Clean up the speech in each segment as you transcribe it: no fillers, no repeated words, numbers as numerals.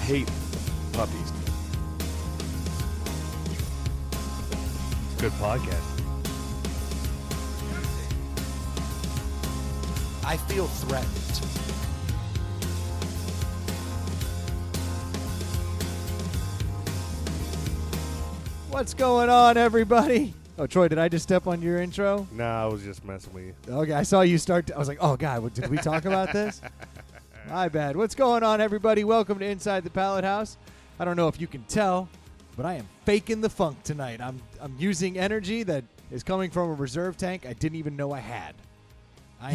hate puppies. It's a good podcast. I feel threatened. What's going on, everybody? Oh, Troy, did I just step on your intro? Nah, I was just messing with you. Okay, I saw you start. I was like, oh, God, did we talk about this? My bad. What's going on, everybody? Welcome to Inside the Pallet House. I don't know if you can tell, but I am faking the funk tonight. I'm using energy that is coming from a reserve tank I didn't even know I had. I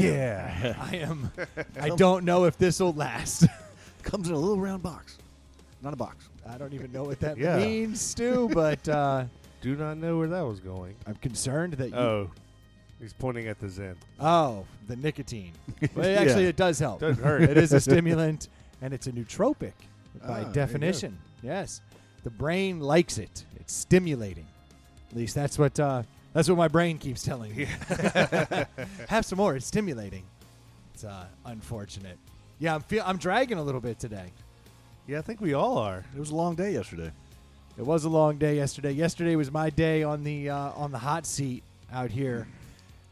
don't know if this will last. Comes in a little round box. Not a box. I don't even know what that means, Stu, but Do not know where that was going. I'm concerned that you... Oh, he's pointing at the Zen. Oh, the nicotine. Well, actually, it does help. Doesn't hurt. It is a stimulant, and it's a nootropic by there definition. Yes. The brain likes it. It's stimulating. At least that's what my brain keeps telling me. Have some more. It's stimulating. It's unfortunate. Yeah, I'm dragging a little bit today. Yeah, I think we all are. It was a long day yesterday. It was a long day yesterday. Yesterday was my day on the hot seat out here,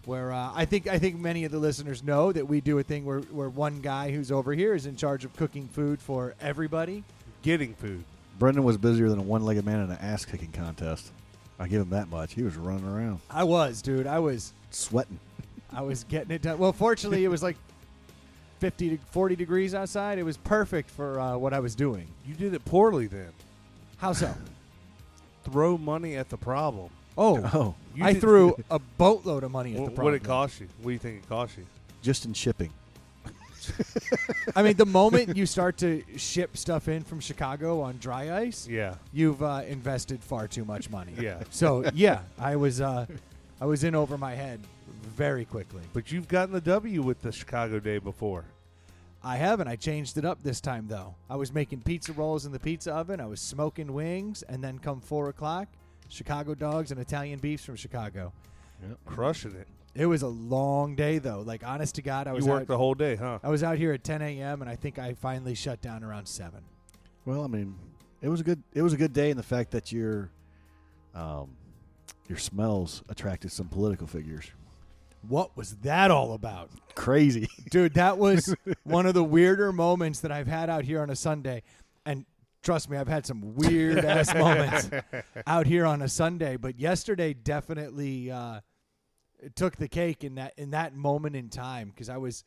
where I think many of the listeners know that we do a thing where one guy who's over here is in charge of cooking food for everybody. Getting food. Brendan was busier than a one-legged man in an ass-kicking contest. I give him that much. He was running around. I was, dude. I was sweating. I was getting it done. Well, fortunately, it was like 50 to 40 degrees outside. It was perfect for what I was doing. You did it poorly then. How so? Throw money at the problem. Oh. I threw a boatload of money at the problem. What did it cost you? What do you think it cost you? Just in shipping. I mean, the moment you start to ship stuff in from Chicago on dry ice, Yeah. you've invested far too much money. Yeah. So, yeah, I was in over my head very quickly. But you've gotten the W with the Chicago day before. I haven't. I changed it up this time, though. I was making pizza rolls in the pizza oven. I was smoking wings, and then come 4 o'clock, Chicago dogs and Italian beefs from Chicago. Yep. Crushing it. It was a long day, though. Like, honest to God, I was You worked the whole day, huh? I was out here at 10 a.m., and I think I finally shut down around 7. Well, I mean, it was a good day in the fact that your smells attracted some political figures. What was that all about? Crazy. Dude, that was one of the weirder moments that I've had out here on a Sunday. And trust me, I've had some weird-ass moments out here on a Sunday. But yesterday definitely took the cake in that moment in time, because I was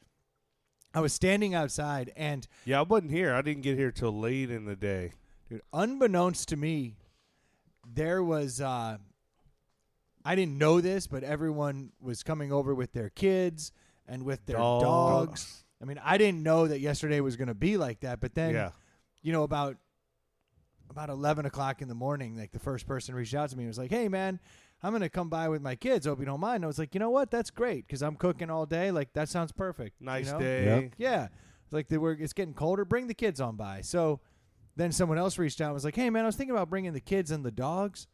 standing outside and... Yeah, I wasn't here. I didn't get here till late in the day. Dude, unbeknownst to me, there was... I didn't know this, but everyone was coming over with their kids and with their dogs. I mean, I didn't know that yesterday was going to be like that. But then, about 11 o'clock in the morning, like the first person reached out to me and was like, "Hey, man, I'm going to come by with my kids. Hope you don't mind." And I was like, you know what? That's great, because I'm cooking all day. Like, that sounds perfect. Nice you know? day. Yep. Yeah. Like, it's getting colder. Bring the kids on by. So then someone else reached out and was like, "Hey, man, I was thinking about bringing the kids and the dogs."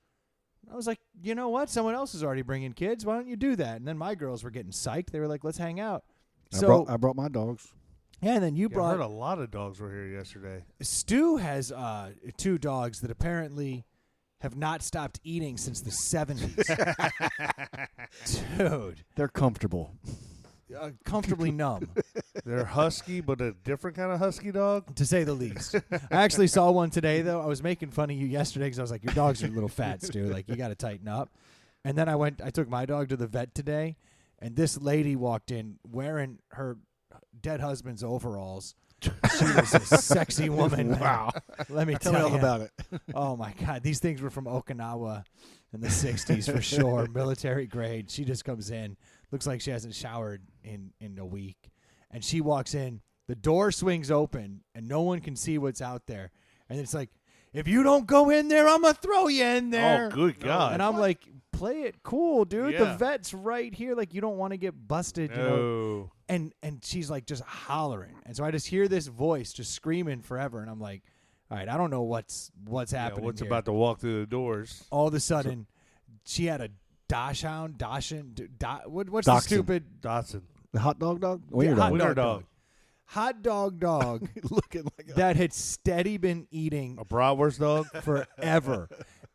I was like, you know what? Someone else is already bringing kids. Why don't you do that? And then my girls were getting psyched. They were like, let's hang out. I brought my dogs. Yeah, and then you brought... I heard a lot of dogs were here yesterday. Stu has 2 dogs that apparently have not stopped eating since the 70s. Dude. They're comfortable. Comfortably numb. They're husky, but a different kind of husky dog? To say the least. I actually saw one today, though. I was making fun of you yesterday because I was like, your dogs are a little fat, Stu. Like, you got to tighten up. And then I took my dog to the vet today, and this lady walked in wearing her dead husband's overalls. She was a sexy woman. Wow. Let me Tell me tell all you. about it. Oh, my God. These things were from Okinawa in the 60s for sure. Military grade. She just comes in. Looks like she hasn't showered in a week. And she walks in. The door swings open, and no one can see what's out there. And it's like, if you don't go in there, I'm going to throw you in there. Oh, good God. And I'm like, play it cool, dude. Yeah. The vet's right here. Like, you don't want to get busted. You know? And she's like just hollering. And so I just hear this voice just screaming forever. And I'm like, all right, I don't know what's happening what's here. about to walk through the doors. All of a sudden, she had a Dachshund, what's Dachshund. the stupid Dotson. The hot dog? Wiener Hot dog. dog. hot dog looking like that had steady been eating A bratwurst dog. forever,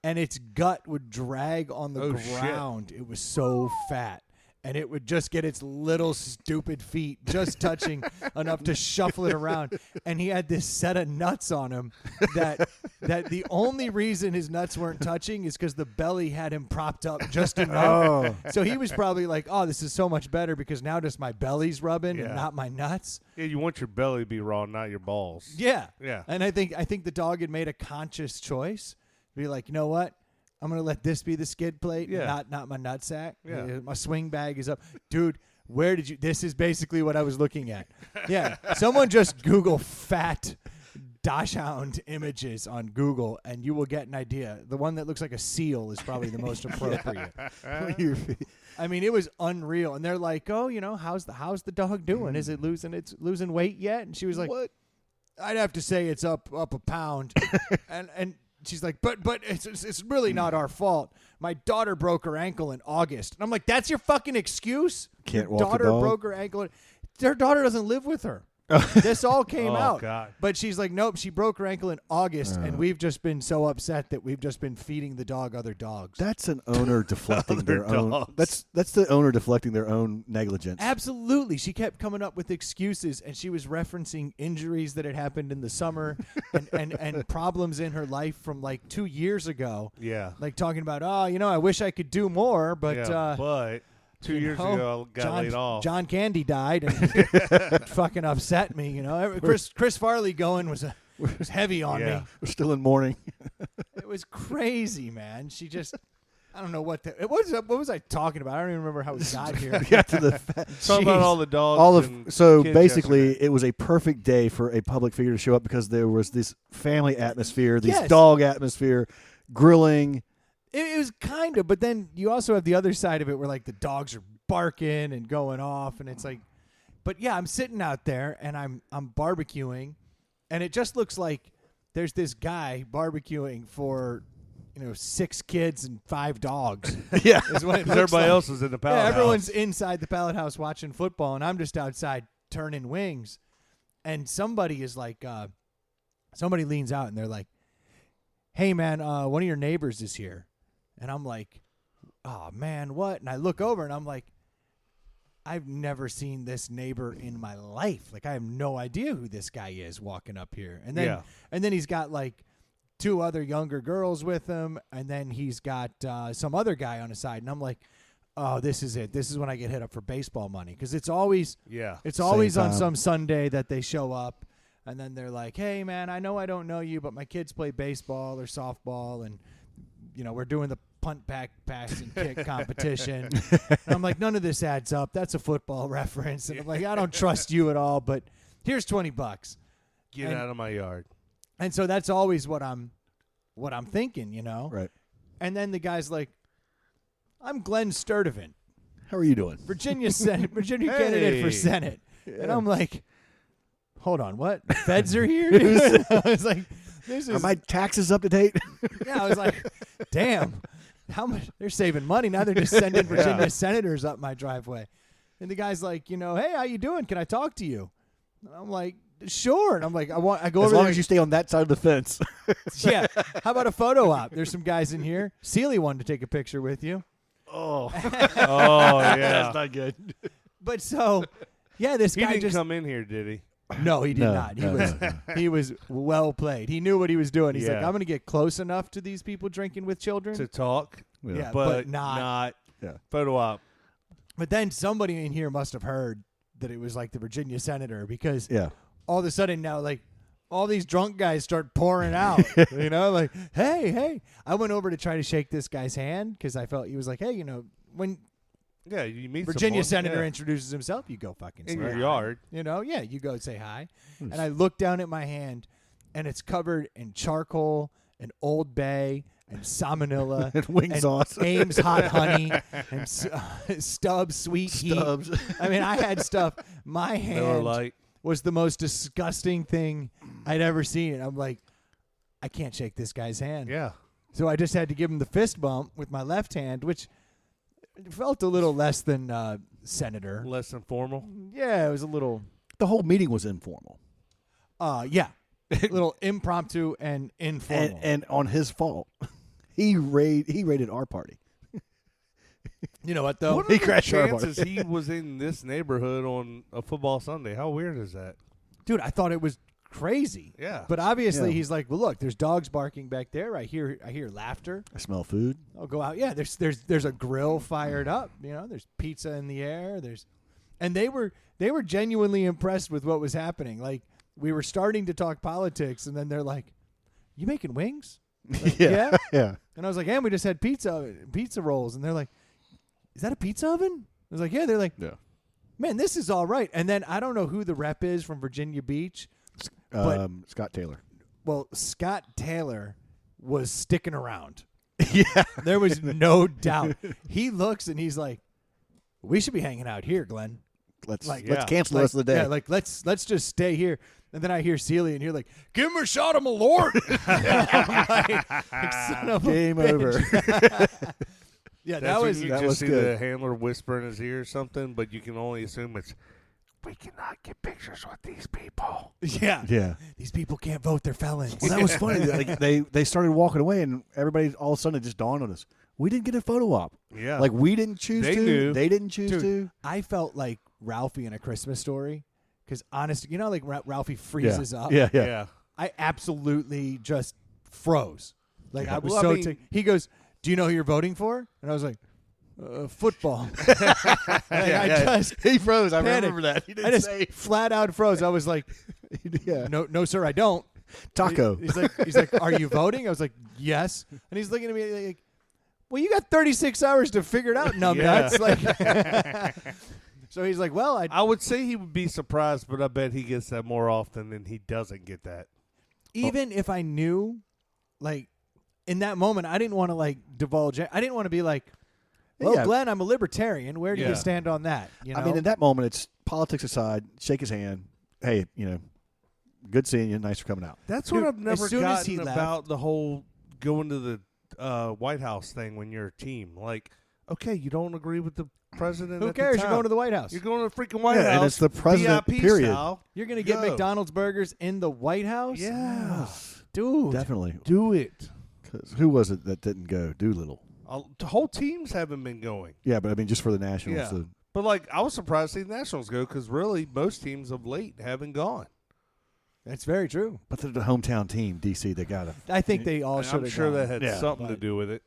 and its gut would drag on the Oh, shit. ground. It was so fat. And it would just get its little stupid feet just touching enough to shuffle it around. And he had this set of nuts on him that the only reason his nuts weren't touching is because the belly had him propped up just enough. So he was probably like, oh, this is so much better because now just my belly's rubbing and not my nuts. Yeah, you want your belly to be raw, not your balls. Yeah. Yeah. And I think the dog had made a conscious choice. Be like, you know what? I'm going to let this be the skid plate, not my nutsack. Yeah. My swing bag is up. Dude, where did you – this is basically what I was looking at. Yeah. Someone just Google fat dachshund images on Google, and you will get an idea. The one that looks like a seal is probably the most appropriate. I mean, it was unreal. And they're like, oh, you know, how's the dog doing? Is it losing weight yet? And she was like, what? I'd have to say it's up a pound. and she's like, but it's really not our fault. My daughter broke her ankle in August. And I'm like, that's your fucking excuse? Can't your walk the daughter dog? broke her ankle. Their daughter doesn't live with her. This all came out. God. But she's like, nope, she broke her ankle in August, and we've just been so upset that we've just been feeding the dog other dogs. That's an owner deflecting their Other own. dogs. That's the owner deflecting their own negligence. Absolutely. She kept coming up with excuses, and she was referencing injuries that had happened in the summer and problems in her life from like 2 years ago. Yeah. Like talking about, oh, you know, I wish I could do more, but but 2 years ago, I got laid off. John Candy died, and it fucking upset me. You know, Chris Farley going was heavy on me. We're still in mourning. It was crazy, man. She just, I don't know what what was I talking about? I don't even remember how we got here. We got to the Talking about all the dogs. So kids basically, yesterday. it was a perfect day for a public figure to show up because there was this family atmosphere, this Yes. dog atmosphere, grilling. It was kind of, but then you also have the other side of it where like the dogs are barking and going off, and it's like, but yeah, I'm sitting out there and I'm barbecuing, and it just looks like there's this guy barbecuing for, 6 kids and 5 dogs. Yeah, is what it looks Everybody like. else is in the pallet Yeah, house. everyone's inside the pallet house watching football, and I'm just outside turning wings, and somebody is like, somebody leans out and they're like, "Hey man, one of your neighbors is here." And I'm like, oh, man, what? And I look over, and I'm like, I've never seen this neighbor in my life. Like, I have no idea who this guy is walking up here. And then he's got, like, 2 other younger girls with him, and then he's got some other guy on his side. And I'm like, oh, this is it. This is when I get hit up for baseball money. Because it's always on some Sunday that they show up, and then they're like, hey, man, I know I don't know you, but my kids play baseball or softball, and we're doing the punt, pass, and kick competition. And I'm like, none of this adds up. That's a football reference. And I'm like, I don't trust you at all, but here's $20. Get out of my yard. And so that's always what I'm thinking, Right. And then the guy's like, I'm Glenn Sturdivant, How are you doing? Virginia candidate for Senate. Yeah. And I'm like, hold on, what? Feds are here? Dude? I was like, Are my taxes up to date? Yeah, I was like, damn, how much they're saving money now. They're just sending Virginia senators up my driveway. And the guy's like, hey, how you doing? Can I talk to you? And I'm like, sure. And I'm like, I go As over long there. as you stay on that side of the fence. Yeah. How about a photo op? There's some guys in here. Sealy wanted to take a picture with you. Oh, yeah. That's not good. But so, yeah, this He guy didn't just come in here, did he? No, he did No, not. no. He was well played. He knew what he was doing. He's like, Yeah. I'm going to get close enough to these people drinking with children. To talk, Yeah, but not. Yeah. photo op. But then somebody in here must have heard that it was like the Virginia senator, because Yeah. all of a sudden now, like, all these drunk guys start pouring out, like, hey. I went over to try to shake this guy's hand because I felt he was like, hey, when Yeah, you meet Virginia someone, senator yeah. introduces himself, you go fucking in say your hi. yard. You go say hi. And I look down at my hand, and it's covered in charcoal and Old Bay and salmonella And wing sauce. Ames hot honey and Stubbs sweet Stubbs. heat. I mean, I had stuff. My They were hand like, was the most disgusting thing I'd ever seen. I'm like, I can't shake this guy's hand. yeah. So I just had to give him the fist bump with my left hand, which felt a little less than senator. Less than formal. Yeah, it was a little. The whole meeting was informal. Yeah. A little impromptu and informal. And on his fault, he raided our party. You know what, though? What He are the crashed our party. chances he was in this neighborhood on a football Sunday? How weird is that? Dude, I thought it was crazy. Yeah. But obviously Yeah. he's like, well, look, there's dogs barking back there. I hear laughter. I smell food. I'll go out. Yeah, there's a grill fired up. There's pizza in the air. And they were genuinely impressed with what was happening. Like, we were starting to talk politics, and then they're like, "You making wings?" Like, yeah. Yeah. And I was like, "And we just had pizza rolls," and they're like, "Is that a pizza oven?" I was like, "Yeah." They're like, Yeah. "Man, this is all right." And then I don't know who the rep is from Virginia Beach. But- Scott Taylor. Well, Scott Taylor was sticking around. Yeah. There was no doubt. He looks and he's like, "We should be hanging out here, Glenn. Let's yeah. cancel the rest of the day. Yeah, like let's just stay here." And then I hear Celia and you're like, "Give him a shot of Malort." like, son of a Game bitch. over. Yeah, That's that when was you that just was see good. the handler whisper in his ear or something, but you can only assume it's, we cannot get pictures with these people. yeah. Yeah. These people can't vote; they're felons. Well, that was funny. Like they started walking away, and everybody all of a sudden it just dawned on us: we didn't get a photo op. Yeah. Like we didn't choose They to. knew. They didn't choose Dude, to. I felt like Ralphie in A Christmas Story, because honestly, like Ralphie freezes up. Yeah. Yeah. yeah. I absolutely just froze. Like I was Well, I so. mean- He goes, "Do you know who you're voting for?" And I was like, "Football." I just He froze. I panicked. remember that. He I didn't just say. flat out froze. I was like, Yeah. "No, sir, I don't." Taco. He's like, "Are you voting?" I was like, "Yes." And he's looking at me like, "Well, you got 36 hours to figure it out, numbnuts." Like, so he's like, "Well, I would say he would be surprised, but I bet he gets that more often than he doesn't get that. even if I knew, like, in that moment, I didn't want to like divulge it. I didn't want to be like, "Well, Yeah. Glenn, I'm a libertarian. Where do Yeah. you stand on that?" You know? I mean, in that moment, it's politics aside. Shake his hand. Hey, good seeing you. Nice for coming out. That's Dude, what I've never as soon as he gotten left- about the whole going to the White House thing when you're a team. Like, okay, you don't agree with the president. who at cares? The You're time. going to the White House. You're going to the freaking White Yeah, House. and it's the president, VIP period. Style. You're going to get Go. McDonald's burgers in the White House? Yeah. Dude. Definitely. Do it. 'Cause who was it that didn't go? Doolittle. The whole teams haven't been going. Yeah, but I mean, just for the Nationals. Yeah. So But, like, I was surprised to see the Nationals go because, really, most teams of late haven't gone. That's very true. but they're the hometown team, DC. They got to. I think they all And should have I'm sure that had Yeah. something to But- do with it.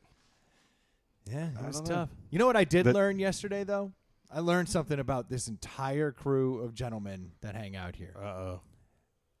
Yeah, it I was don't know. tough. You know what I did That- learn yesterday, though? I learned something about this entire crew of gentlemen that hang out here. Uh-oh.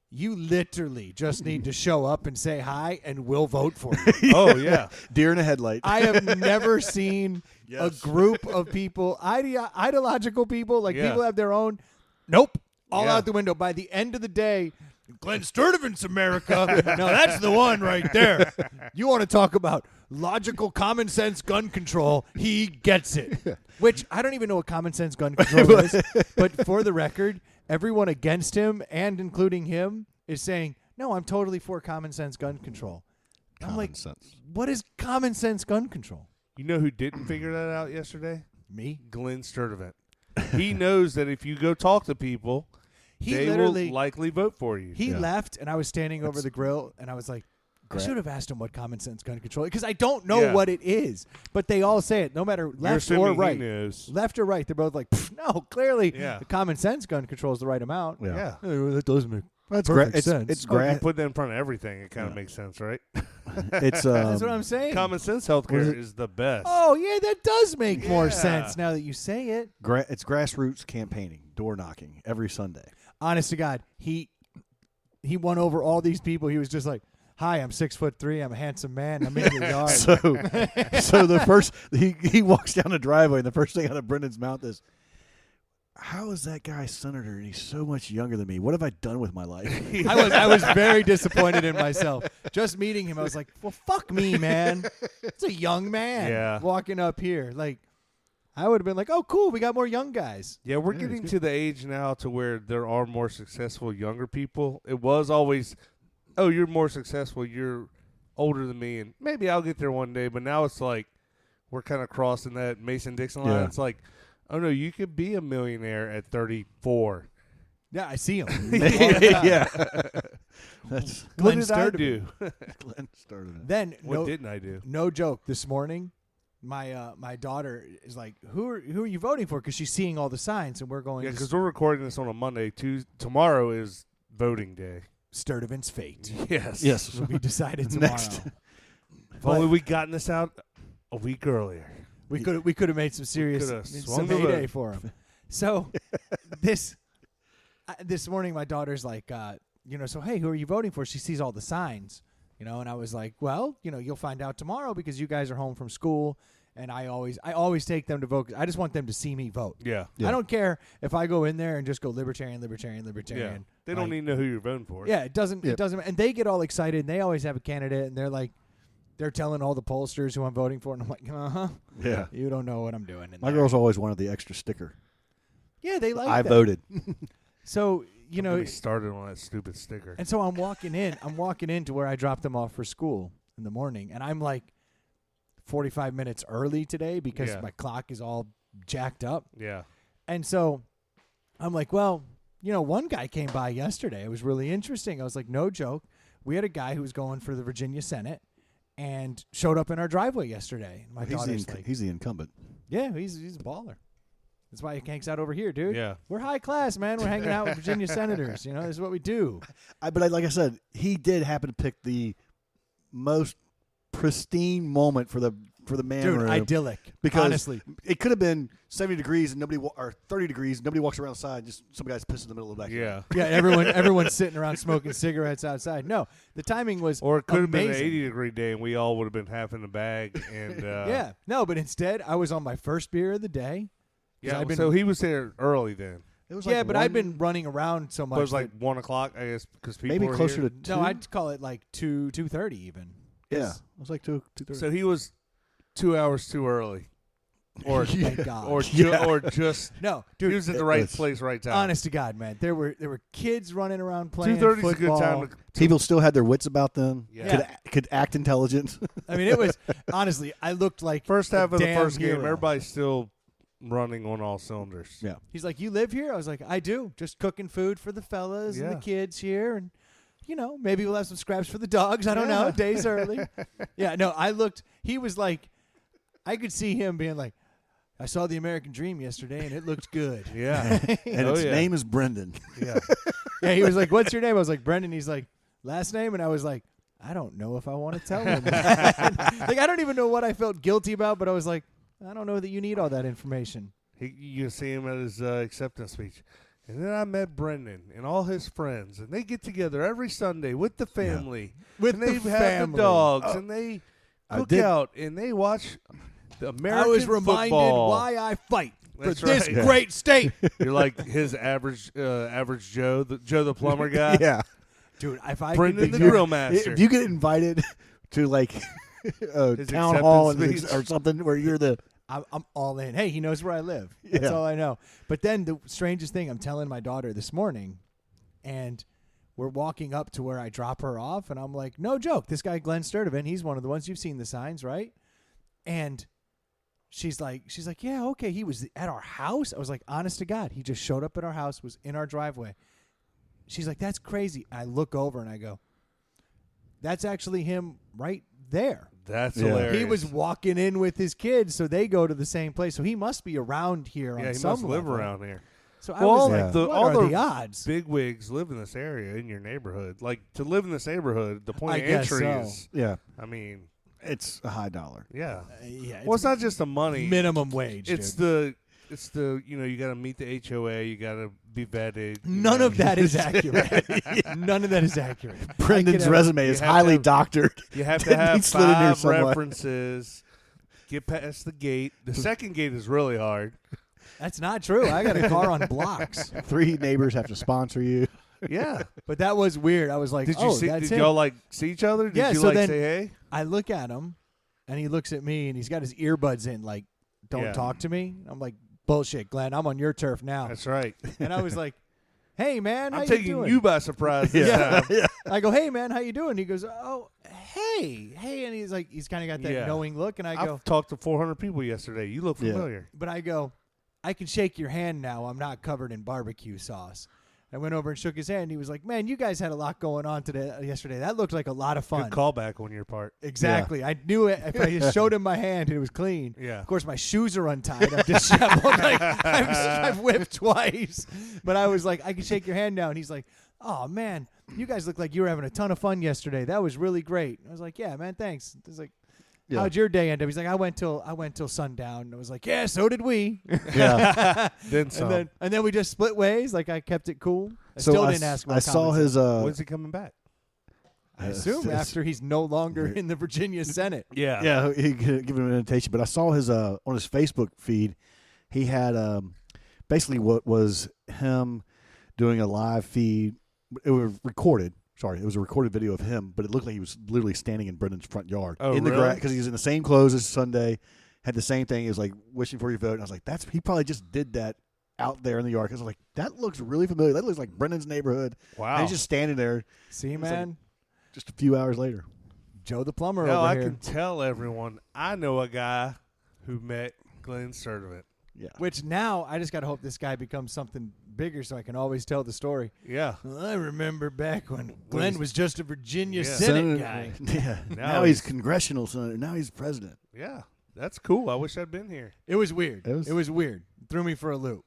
You literally just need to show up and say hi, and we'll vote for you. Oh, yeah. Deer in a headlight. I have never seen Yes. a group of people, ideological people, like Yeah. people have their own. Nope. All Yeah. out the window. By the end of the day, Glenn Sturdivant's America. No, that's the one right there. You want to talk about logical, common sense gun control? He gets it. Which I don't even know what common sense gun control is. But for the record, everyone against him, and including him, is saying, "No, I'm totally for common sense gun control." I'm Common like, sense. what is common sense gun control? You know who didn't figure that out yesterday? Me? Glenn Sturdivant. He knows that if you go talk to people, He they literally will likely vote for you. he Yeah. left, and I was standing over That's- the grill, and I was like, I Gra- should have asked him what common sense gun control, because I don't know Yeah. what it is. But they all say it, no matter You're left assuming or he right. knows. Left or right, they're both like, "Pff, no, clearly Yeah. the common sense gun control is the right amount. Yeah. Yeah. That does make That's perfect It's sense. it's Well, if you grass. put that in front of everything, it kind of Yeah. makes sense, right? It's That's what I'm saying. Common sense What is healthcare it? is the best. Oh, yeah, that does make more Yeah. sense now that you say it. it's grassroots campaigning, door knocking every Sunday. Honest to God, he won over all these people. He was just like, "Hi, I'm 6'3". I'm a handsome man. I'm in your yard." So the first he walks down the driveway, and the first thing out of Brendan's mouth is, "How is that guy senator, and he's so much younger than me? What have I done with my life?" I was very disappointed in myself. Just meeting him, I was like, "Well, fuck me, man. It's a young man Yeah. walking up here." Like, I would have been like, "Oh, cool, we got more young guys." Yeah, we're Yeah, getting it's to the age now to where there are more successful younger people. It was always, oh, you're more successful, you're older than me, and maybe I'll get there one day. But now it's like we're kind of crossing that Mason-Dixon line. Yeah. It's like, oh, no, you could be a millionaire at 34. Yeah, I see him. Yeah. That's What Glenn did I Sturtevant. do? Glenn started it. Then What didn't I do? no joke. This morning, my daughter is like, "Who are you voting for?" Because she's seeing all the signs, and we're going. Yeah, to because we're recording this on a Monday. Tomorrow is voting day. Sturtevant's fate Yes. Yes. will be decided tomorrow. Next. If only we gotten this out a week earlier. We could have made some serious coulda some swung the heyday vote. for him. So this morning, my daughter's like, so hey, who are you voting for? She sees all the signs, and I was like, well, you'll find out tomorrow because you guys are home from school, and I always take them to vote. I just want them to see me vote. Yeah. I don't care if I go in there and just go libertarian. Yeah. They don't need to know who you're voting for. Yeah, it doesn't. It doesn't. And they get all excited, and they always have a candidate, and they're like, they're telling all the pollsters who I'm voting for, and I'm like, Yeah. you don't know what I'm doing. My girls always wanted the extra sticker. Yeah, they like I that. voted. So Don't get me started on that stupid sticker. and so I'm walking into where I dropped them off for school in the morning, and I'm like 45 minutes early today because Yeah. my clock is all jacked up. Yeah. And so I'm like, well, one guy came by yesterday. It was really interesting. I was like, no joke. We had a guy who was going for the Virginia Senate and showed up in our driveway yesterday. And my daughter's like, he's the incumbent. yeah, he's a baller. That's why he hangs out over here, dude. Yeah. We're high class, man. We're hanging out with Virginia senators. This is what we do. But like I said, he did happen to pick the most pristine moment for the man Dude, room. idyllic. Because honestly. it could have been 70 degrees and or 30 degrees. Nobody walks around outside. Just some guy's pissing in the middle of the backyard. Yeah. Yeah, everyone's sitting around smoking cigarettes outside. No, the timing was Or it could have been an amazing. 80-degree day, and we all would have been half in the bag. And Yeah, no, but instead I was on my first beer of the day. yeah. I've been- So he was there early then. It was Yeah, like but I've been running around so much. But it was like that- 1 o'clock, I guess, because people maybe were closer here. to 2. no, I'd call it like 2:30 even. Yeah, it was like 2:30. So he was 2 hours too early, or Thank God. or Yeah. or just No, he dude. was at the it right was- place, right time. Honest to God, man, there were kids running around playing 2:30 is a football. good time. People still had their wits about them. Yeah. Could act intelligent. I mean, it was honestly. I looked like First half a of the damn first game, hero. everybody's still running on all cylinders. Yeah. He's like, "You live here?" I was like, "I do. Just cooking food for the fellas and Yeah. the kids here, and maybe we'll have some scraps for the dogs. I don't know. Days early." Yeah, no, I looked. He was like, I could see him being like, "I saw the American Dream yesterday, and it looked good." Yeah. And Oh, its yeah. name is Brendan. Yeah. Yeah, he was like, "What's your name?" I was like, "Brendan." He's like, "Last name?" And I was like, "I don't know if I want to tell him." Like, I don't even know what I felt guilty about, but I was like, I don't know that you need all that information. You see him at his acceptance speech. And then I met Brendan and all his friends, and they get together every Sunday with the family. With and they the have family. the dogs, and they I cook did- out, and they watch the American I was reminded football. why I fight for That's this right. great state. You're like his average Joe, Joe the plumber guy. Yeah. Dude, if I Brendan could the grill master. If you get invited to like a His town hall acceptance speech. or something where you're the I'm all in. Hey, he knows where I live. That's Yeah. all I know. But then the strangest thing, I'm telling my daughter this morning, and we're walking up to where I drop her off, and I'm like, no joke, this guy Glenn Sturtevant, he's one of the ones, you've seen the signs, right? And she's like, yeah, okay, he was at our house. I was like, honest to God, he just showed up at our house, was in our driveway. She's like, that's crazy. I look over and I go, that's actually him right there. That's Yeah. hilarious. He was walking in with his kids, so they go to the same place. So he must be around here. Yeah, on he some must live level. around here. So I Well, was all like, the- what all are the the odds? Big wigs live in this area in your neighborhood. Like to live in this neighborhood, the point I of guess entry so. is. yeah. I mean, It's a high dollar. yeah. Yeah, Well, it's not just the money. minimum wage. It's dude. the you got to meet the HOA. You got to be vetted. you None know. of that is accurate. None of that is accurate. Brendan's have- resume you is have to highly have- doctored. You have to Didn't have he slid in here 5 somewhat? references. Get past the gate. The second gate is really hard. That's not true. I got a car on blocks. 3 neighbors have to sponsor you. Yeah. But that was weird. I was like, Did you see? that's Did him. y'all like see each other? Did Yeah, you so like then- say hey? I look at him, and he looks at me, and he's got his earbuds in, like, don't Yeah. talk to me. I'm like, bullshit, Glenn. I'm on your turf now. That's right. And I was like, hey, man, how I'm you taking doing? you by surprise this Yeah. time. I go, hey, man, how you doing? He goes, oh, hey. And he's like, he's kind of got that Yeah. knowing look. And I go, I've talked to 400 people yesterday. You look Yeah. familiar. but I go, I can shake your hand now. I'm not covered in barbecue sauce. I went over and shook his hand. He was like, "Man, you guys had a lot going on yesterday. That looked like a lot of fun." Good callback on your part. Exactly. I knew it. If I just showed him my hand and it was clean. Yeah. Of course, my shoes are untied. I'm disheveled. I've whipped twice. But I was like, I can shake your hand now. And he's like, "Oh, man, you guys look like you were having a ton of fun yesterday. That was really great." I was like, "Yeah, man, thanks." He's like, "How'd your day end up?" He's like, I went till sundown. And I was like, "Yeah, so did we." Yeah. Then some. And then we just split ways. Like, I kept it cool. I So still didn't ask about I saw his. When's he coming back? I assume after he's no longer in the Virginia Senate. Yeah. Yeah, he could give him an invitation. But I saw his on his Facebook feed. He had basically what was him doing a live feed. It was recorded. Sorry, it was a recorded video of him, but it looked like he was literally standing in Brendan's front yard Oh, in the really? grass because he was in the same clothes as Sunday. Had the same thing. He was like wishing for your vote. And I was like, he probably just did that out there in the yard. Because I was like, that looks really familiar. That looks like Brendan's neighborhood. Wow. And he's just standing there. See, It's like man, just a few hours later. Joe the plumber No, over I here. can tell everyone. I know a guy who met Glenn Sturdivant. Yeah. Which now I just got to hope this guy becomes something bigger so I can always tell the story. Yeah. Well, I remember back when Glenn was just a Virginia Yeah. Senate guy. Yeah. Now Now he's he's- congressional senator. Now he's president. Yeah. That's cool. I wish I'd been here. It was weird. It It was- was weird. It threw me for a loop.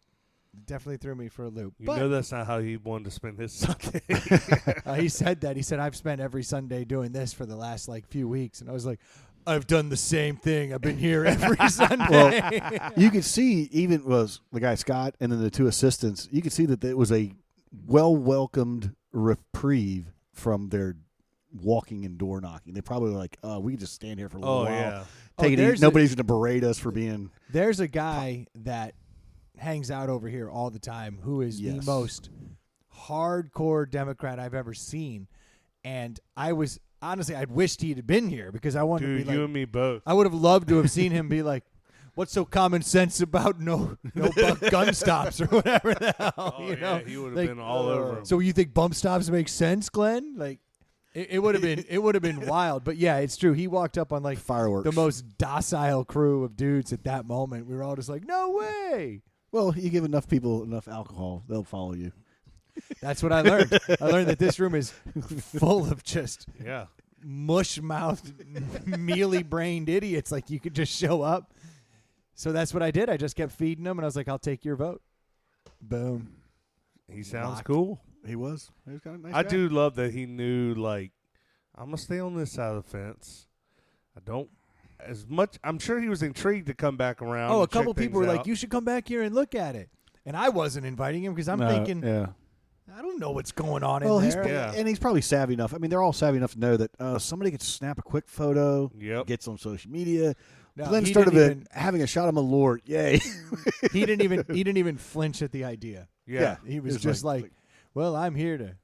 Definitely threw me for a loop. You But know that's not how he wanted to spend his Sunday. he said that. He said, "I've spent every Sunday doing this for the last few weeks." And I was like, "I've done the same thing. I've been here every Sunday." You could see even was the guy Scott and then the two assistants. You could see that it was a welcomed reprieve from their walking and door knocking. They probably were like, we can just stand here for a little Oh, while. yeah. Take it there's easy. Nobody's going to berate us for being. There's a guy that hangs out over here all the time who is the Yes. most hardcore Democrat I've ever seen. And I was honestly, I wished he'd have been here because I wanted to Dude, be you like, and me both. I would have loved to have seen him be like, "What's so common sense about no gun stops or whatever the hell?" Oh, you yeah, know, he would have Like, been all over him. So you think bump stops make sense, Glenn? Like, it would have been wild. But yeah, it's true. He walked up on Fireworks. the most docile crew of dudes at that moment. We were all just like, "No way." Well, you give enough people enough alcohol, they'll follow you. That's what I learned. I learned that this room is full of just Yeah. mush-mouthed, mealy-brained idiots. Like, you could just show up. So that's what I did. I just kept feeding them, and I was like, "I'll take your vote." Boom. He sounds Locked. cool. He was. He was kind of nice. I guy. do love that he knew, like, I'm going to stay on this side of the fence. I don't, as much, I'm sure he was intrigued to come back around. Oh, a and check couple people were things like, out. "You should come back here and look at it." And I wasn't inviting him because I'm No, thinking, yeah. I don't know what's going on Well, in he's there. Yeah. and he's probably savvy enough. I mean, they're all savvy enough to know that somebody could snap a quick photo, Yep. gets on social media. No, Glenn he didn't Sturdivant even- having a shot of Malort. Yay. he didn't even flinch at the idea. Yeah. He was It's just like, "Well, I'm here to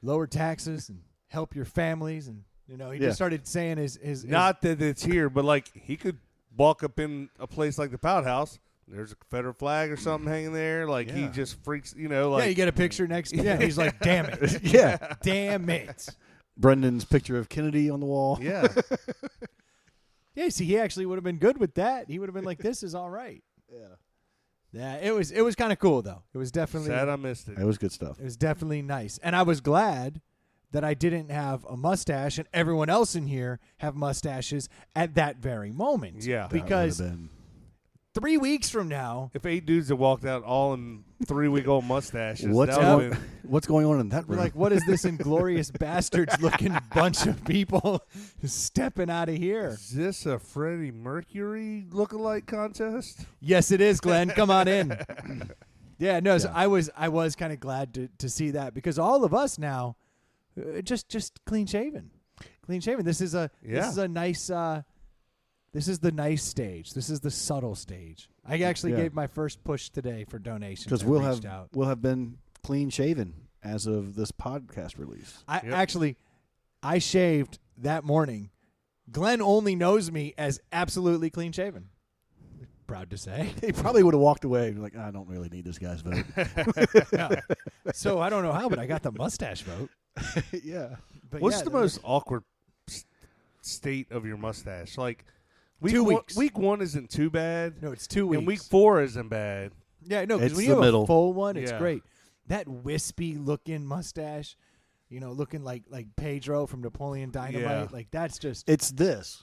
lower taxes and help your families," and he Yeah. just started saying his Not that it's here, but, like, he could walk up in a place like the Pout House. There's a Confederate flag or something hanging there. Like, he Yeah. just freaks, like. yeah, you get a picture next. Yeah, he's like, "Damn it, Yeah. damn it." Brendan's picture of Kennedy on the wall. Yeah. Yeah, see, he actually would have been good with that. He would have been like, "This is all right." Yeah, it was kind of cool though. It was definitely Sad I missed it. It was good stuff. It was definitely nice. And I was glad that I didn't have a mustache and everyone else in here have mustaches at that very moment. Yeah. That Because That would've been- 3 weeks from now, If 8 dudes had walked out all in 3-week-old mustaches, what's, that would have been. what's going on in that we're room? like, what is this inglorious bastards looking bunch of people stepping out of here? Is this a Freddie Mercury lookalike contest? Yes, it is, Glenn. Come on in. Yeah, no, so Yeah. I was kind of glad to see that because all of us now just clean shaven. Clean shaven. This is a nice this is the nice stage. This is the subtle stage. I actually Yeah. gave my first push today for donations. Because I we'll reached have out. we'll have been clean shaven as of this podcast release. I shaved that morning. Glenn only knows me as absolutely clean shaven. Proud to say. He probably would have walked away and like, I don't really need this guy's vote. No. So I don't know how, but I got the mustache vote. Yeah. But What's yeah, the most awkward state of your mustache? Like, Two weeks. Week 1 isn't too bad. No, it's 2 weeks. And week 4 isn't bad. Yeah, no, because It's when the you have middle. a full one, it's Yeah. great. that wispy looking mustache, looking like Pedro from Napoleon Dynamite. Yeah. Like that's just It's this.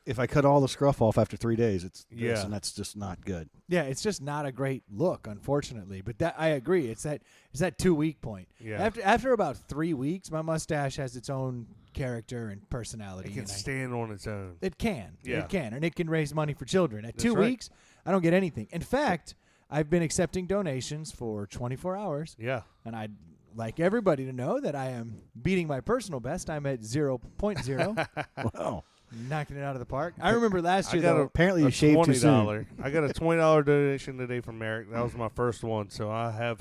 If I cut all the scruff off after 3 days, it's this, Yeah. and that's just not good. yeah, it's just not a great look, unfortunately. But that I agree. It's that 2-week point. Yeah. After about 3 weeks, my mustache has its own character and personality. It can and stand on its own. It can. Yeah. It can. And it can raise money for children. At That's 2 right. weeks, I don't get anything. In fact, I've been accepting donations for 24 hours. Yeah. And I'd like everybody to know that I am beating my personal best. I'm at 0.0. Wow. Knocking it out of the park. I remember last I year, got though. Apparently you shaved too soon. $20. I got a $20 donation today from Eric. That was my first one, so I have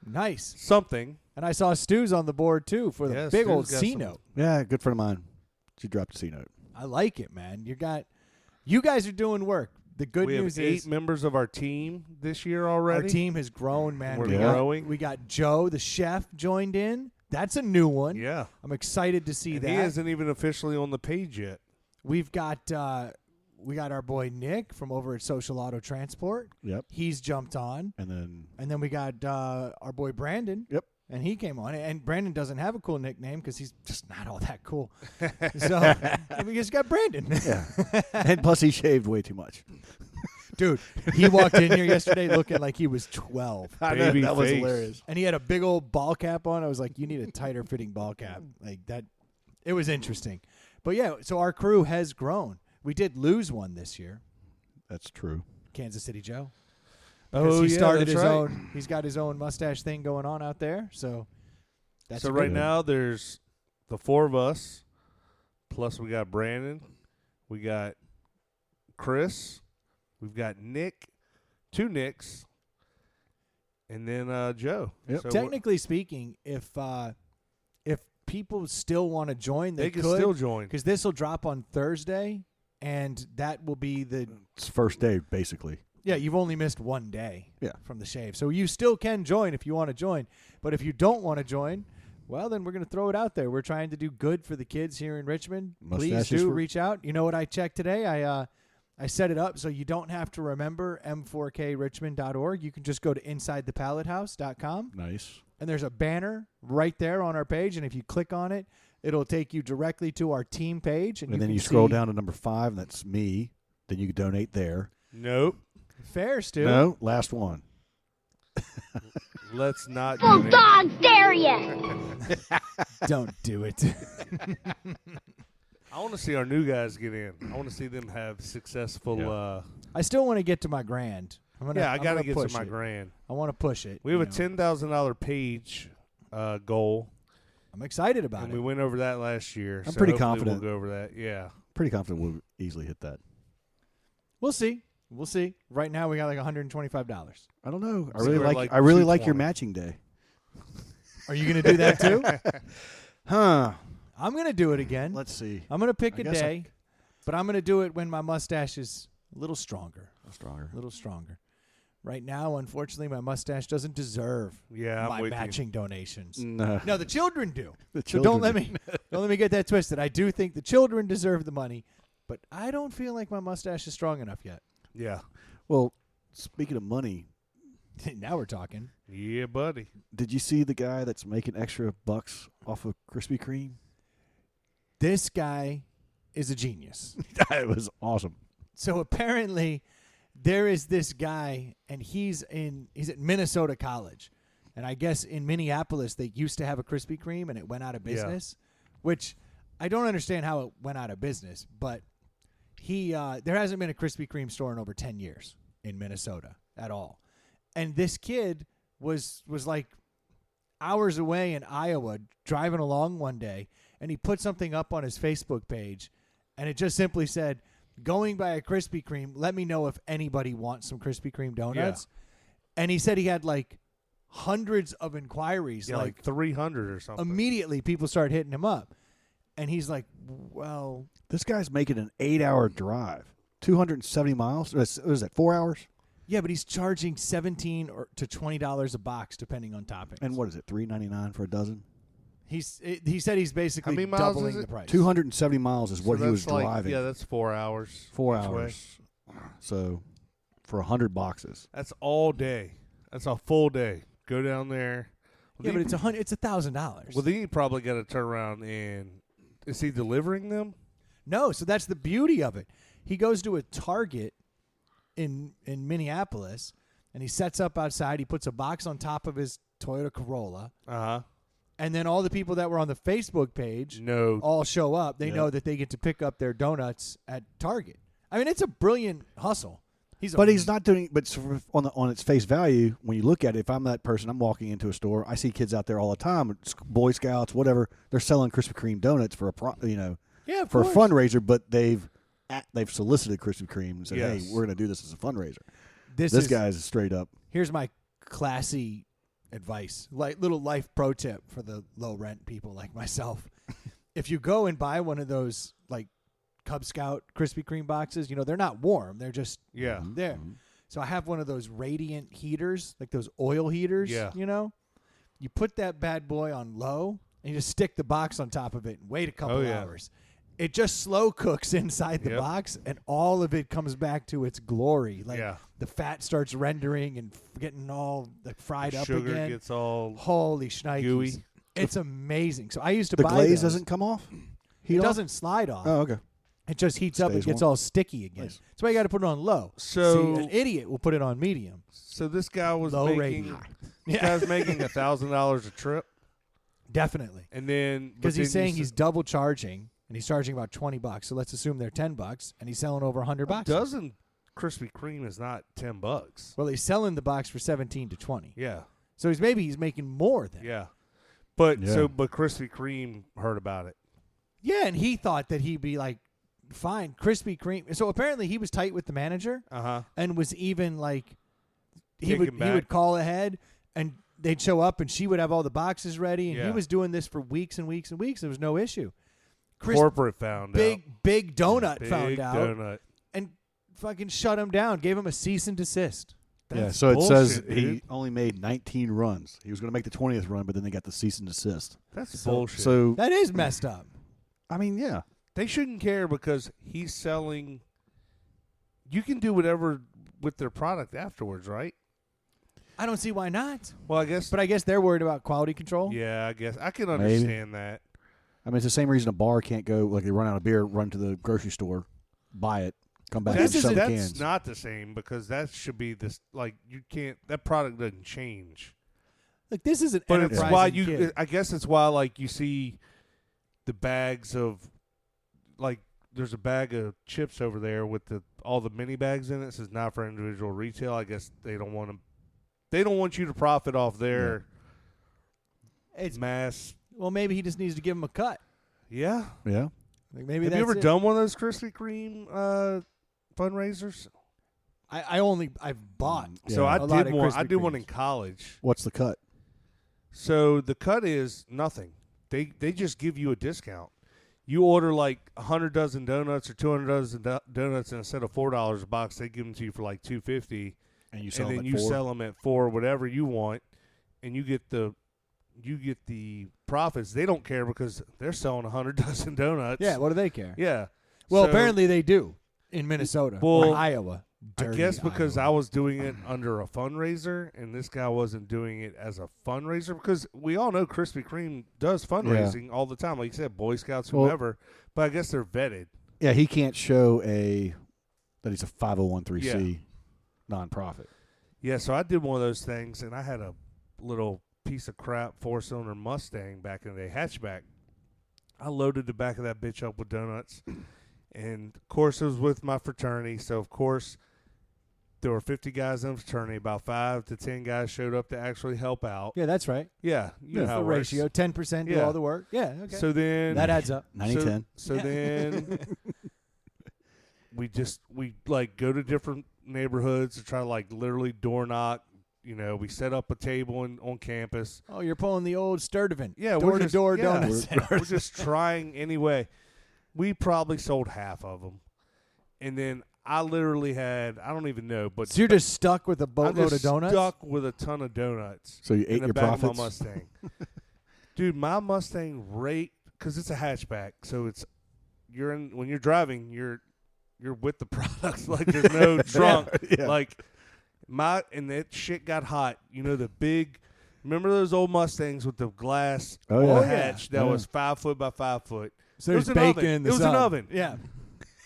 Nice. something. And I saw Stu's on the board, too, for the Yeah, big Stu's old got C some- note. Yeah, good friend of mine. She dropped a C note. I like it, man. You guys are doing work. The good We news have 8 is members of our team this year our already. team has grown, man. We're We growing. We got Joe, the chef, joined in. That's a new one. Yeah. I'm excited to see And that. he isn't even officially on the page yet. We've got our boy Nick from over at Social Auto Transport. Yep. He's jumped on. And And then we got our boy Brandon. Yep. And he came on. And Brandon doesn't have a cool nickname because he's just not all that cool. So we just got Brandon. yeah. And plus he shaved way too much. Dude, he walked in here yesterday looking like he was 12. I know, Baby that was face. hilarious. And he had a big old ball cap on. I was like, you need a tighter fitting ball cap. Like that. It was interesting. But yeah, so our crew has grown. We did lose one this year, That's true. Kansas City Joe. Oh, Because he started that's his right. own. He's got his own mustache thing going on out there. So that's So a right good- now there's the 4 of us, plus we got Brandon, we got Chris, we've got Nick, 2 Nicks, and then Joe. Yep. So Technically speaking, if people still want to join, they they can could, still join. because this will drop on Thursday, and that will be the It's first day, basically. yeah. You've only missed one day Yeah. from the shave, so you still can join if you want to join. But if you don't want to join, well, then we're going to throw it out there. We're trying to do good for the kids here in Richmond. Please Mustaches do for- reach out. You know what I checked today? I set it up so you don't have to remember m4krichmond.org. You can just go to insidethepallethouse.com. Nice. And there's a banner right there on our page, and if you click on it, it'll take you directly to our team page. And then can you scroll see- down to number 5, and that's me. Then you can donate there. Nope. Fair, Stu. No, last one. Let's not Full do it. dogs dare ya! Don't do it. I want to see our new guys get in. I want to see them have successful. Yeah. I still want to get to my grand. I I gotta got to get push to my it. grand. I want to push it. We have you a know. $10,000 page goal, I'm excited about and it. we went over that last year. I'm so pretty hopefully confident. We'll go over that. Yeah. Pretty confident we'll easily hit that. We'll see. We'll see. Right now, we got like $125. I don't know. I So really we're like. like I really like your 220. matching day. Are you going to do that too? Huh. I'm going to do it again. Let's see. I'm going to pick I a guess day, but I'm going to do it when my mustache is a little stronger. Stronger. A little stronger. Right now, unfortunately, my mustache doesn't deserve Yeah, I'm my with matching donations. No. No, the children do. The So don't children let me get that twisted. I do think the children deserve the money, but I don't feel like my mustache is strong enough yet. you. Yeah. Well, speaking of money, Now we're talking. Yeah, buddy. did you see the guy that's making extra bucks off of Krispy Kreme? This guy is a genius. It was awesome. So apparently, there is this guy, and he's at Minnesota College, and I guess in Minneapolis they used to have a Krispy Kreme, and it went out of business. Which I don't understand how it went out of business, but there hasn't been a Krispy Kreme store in over 10 years in Minnesota at all, and this kid was like hours away in Iowa driving along one day, and he put something up on his Facebook page, and it just simply said, "Going by a Krispy Kreme, let me know if anybody wants some Krispy Kreme donuts." And he said he had like hundreds of inquiries. Yeah, like 300 or something. Immediately people started hitting him up. And he's like, well, This guy's making an 8-hour drive, 270 miles. What is that? 4 hours? yeah, but he's charging $17 to $20 a box depending on toppings. And what is it? $3.99 for a dozen. he said he's basically How many miles doubling is it? the price. 270 miles is what So he was that's like- driving. Yeah, that's 4 hours. 4 each way. hours. So for 100 boxes. That's all day. That's a full day. go down there. Yeah, but it's $1,000. Well, then you probably got to turn around and is he delivering them? No, so that's the beauty of it. He goes to a Target in Minneapolis, and he sets up outside. He puts a box on top of his Toyota Corolla. And then all the people that were on the Facebook page all show up. They know that they get to pick up their donuts at Target. I mean, it's a brilliant hustle. He's not doing. But on its face value, when you look at it, if I'm that person, I'm walking into a store. I see kids out there all the time, Boy Scouts, whatever. They're selling Krispy Kreme donuts for a fundraiser, but they've solicited Krispy Kreme and said, "Hey, we're going to do this as a fundraiser." This guy is straight up. Here's my classy advice, like little life pro tip for the low rent people like myself. If you go and buy one of those like Cub Scout Krispy Kreme boxes, they're not warm. They're just there. Mm-hmm. So I have one of those radiant heaters, like those oil heaters, You put that bad boy on low and you just stick the box on top of it and wait a couple hours. It just slow cooks inside the box and all of it comes back to its glory. Like the fat starts rendering and getting all fried up again. Sugar gets all holy shnikes. Gooey. It's amazing. So I used to buy those. The glaze doesn't come off? It doesn't slide off. Oh, okay. It just heats up and gets all sticky again. Nice. That's why you got to put it on low. So an idiot will put it on medium. So this guy was making $1,000 a trip. Definitely. And then because he's saying he's double charging and he's charging about $20. So let's assume they're $10 and he's selling over $100. A dozen Krispy Kreme is not $10. Well, he's selling the box for $17 to $20. Yeah. So he's making more than. Yeah. But Krispy Kreme heard about it. Yeah, and he thought that he'd be like, fine, Krispy Kreme. So apparently he was tight with the manager, and was even like, he would call ahead, and they'd show up, and she would have all the boxes ready, and he was doing this for weeks and weeks and weeks. There was no issue. Corporate found out. Big Donut found out, Donut. and fucking shut him down. Gave him a cease and desist. That's so bullshit, it says he only made 19 runs. He was going to make the 20th run, but then they got the cease and desist. That's bullshit. So that is messed up. I mean, yeah. They shouldn't care because he's selling. You can do whatever with their product afterwards, right? I don't see why not. Well, I guess they're worried about quality control. Yeah, I guess I can understand that. I mean, it's the same reason a bar can't go, like they run out of beer, run to the grocery store, buy it, come back and sell cans. That's not the same because that should be this. Like you can't. That product doesn't change. Like this is an but enterprising it's why kid. I guess it's why like you see the bags of like there's a bag of chips over there with all the mini bags in it. It says not for individual retail. I guess they don't want you to profit off their mass. Well, maybe he just needs to give him a cut. Yeah. Yeah. Like maybe Have you ever done one of those Krispy Kreme fundraisers? I've bought. Yeah. So I did one. I did one in college. What's the cut? So the cut is nothing. They just give you a discount. You order like 100 dozen donuts or 200 dozen donuts, and instead of $4 a box, they give them to you for like $2.50, and you sell them at $4. Sell them at $4, whatever you want, and you get the profits. They don't care because they're selling 100 dozen donuts. Yeah, what do they care? Yeah. Well, apparently they do in Minnesota or Iowa. I guess because I was doing it under a fundraiser, and this guy wasn't doing it as a fundraiser, because we all know Krispy Kreme does fundraising all the time. Like you said, Boy Scouts, whoever. But I guess they're vetted. Yeah, he can't show that he's a 501(c)(3) nonprofit. Yeah, so I did one of those things, and I had a little piece of crap 4-cylinder Mustang back in the day, hatchback. I loaded the back of that bitch up with donuts, and of course it was with my fraternity. So of course there were 50 guys in the fraternity. About 5 to 10 guys showed up to actually help out. Yeah, that's right. Yeah, you know how the it works. ratio. 10% do all the work. Yeah, okay. So then that adds up. 90-10. So then we like go to different neighborhoods to try to like literally door knock. You know, we set up a table on campus. Oh, you're pulling the old Sturdivant. Yeah, door-to-door donuts. We're just trying anyway. We probably sold half of them. And then I literally had, I don't even know. But so you're just stuck with a boatload of donuts? Stuck with a ton of donuts. So you ate your profits? In the back of my Mustang. Dude, my Mustang because it's a hatchback. So it's, when you're driving, you're with the products. Like there's no trunk. Yeah. Like, and that shit got hot. You know, the big Remember those old Mustangs with the glass Oh, yeah. hatch that was 5 foot by 5 foot? So It was there's an bacon oven. in the It was sun. an oven. Yeah.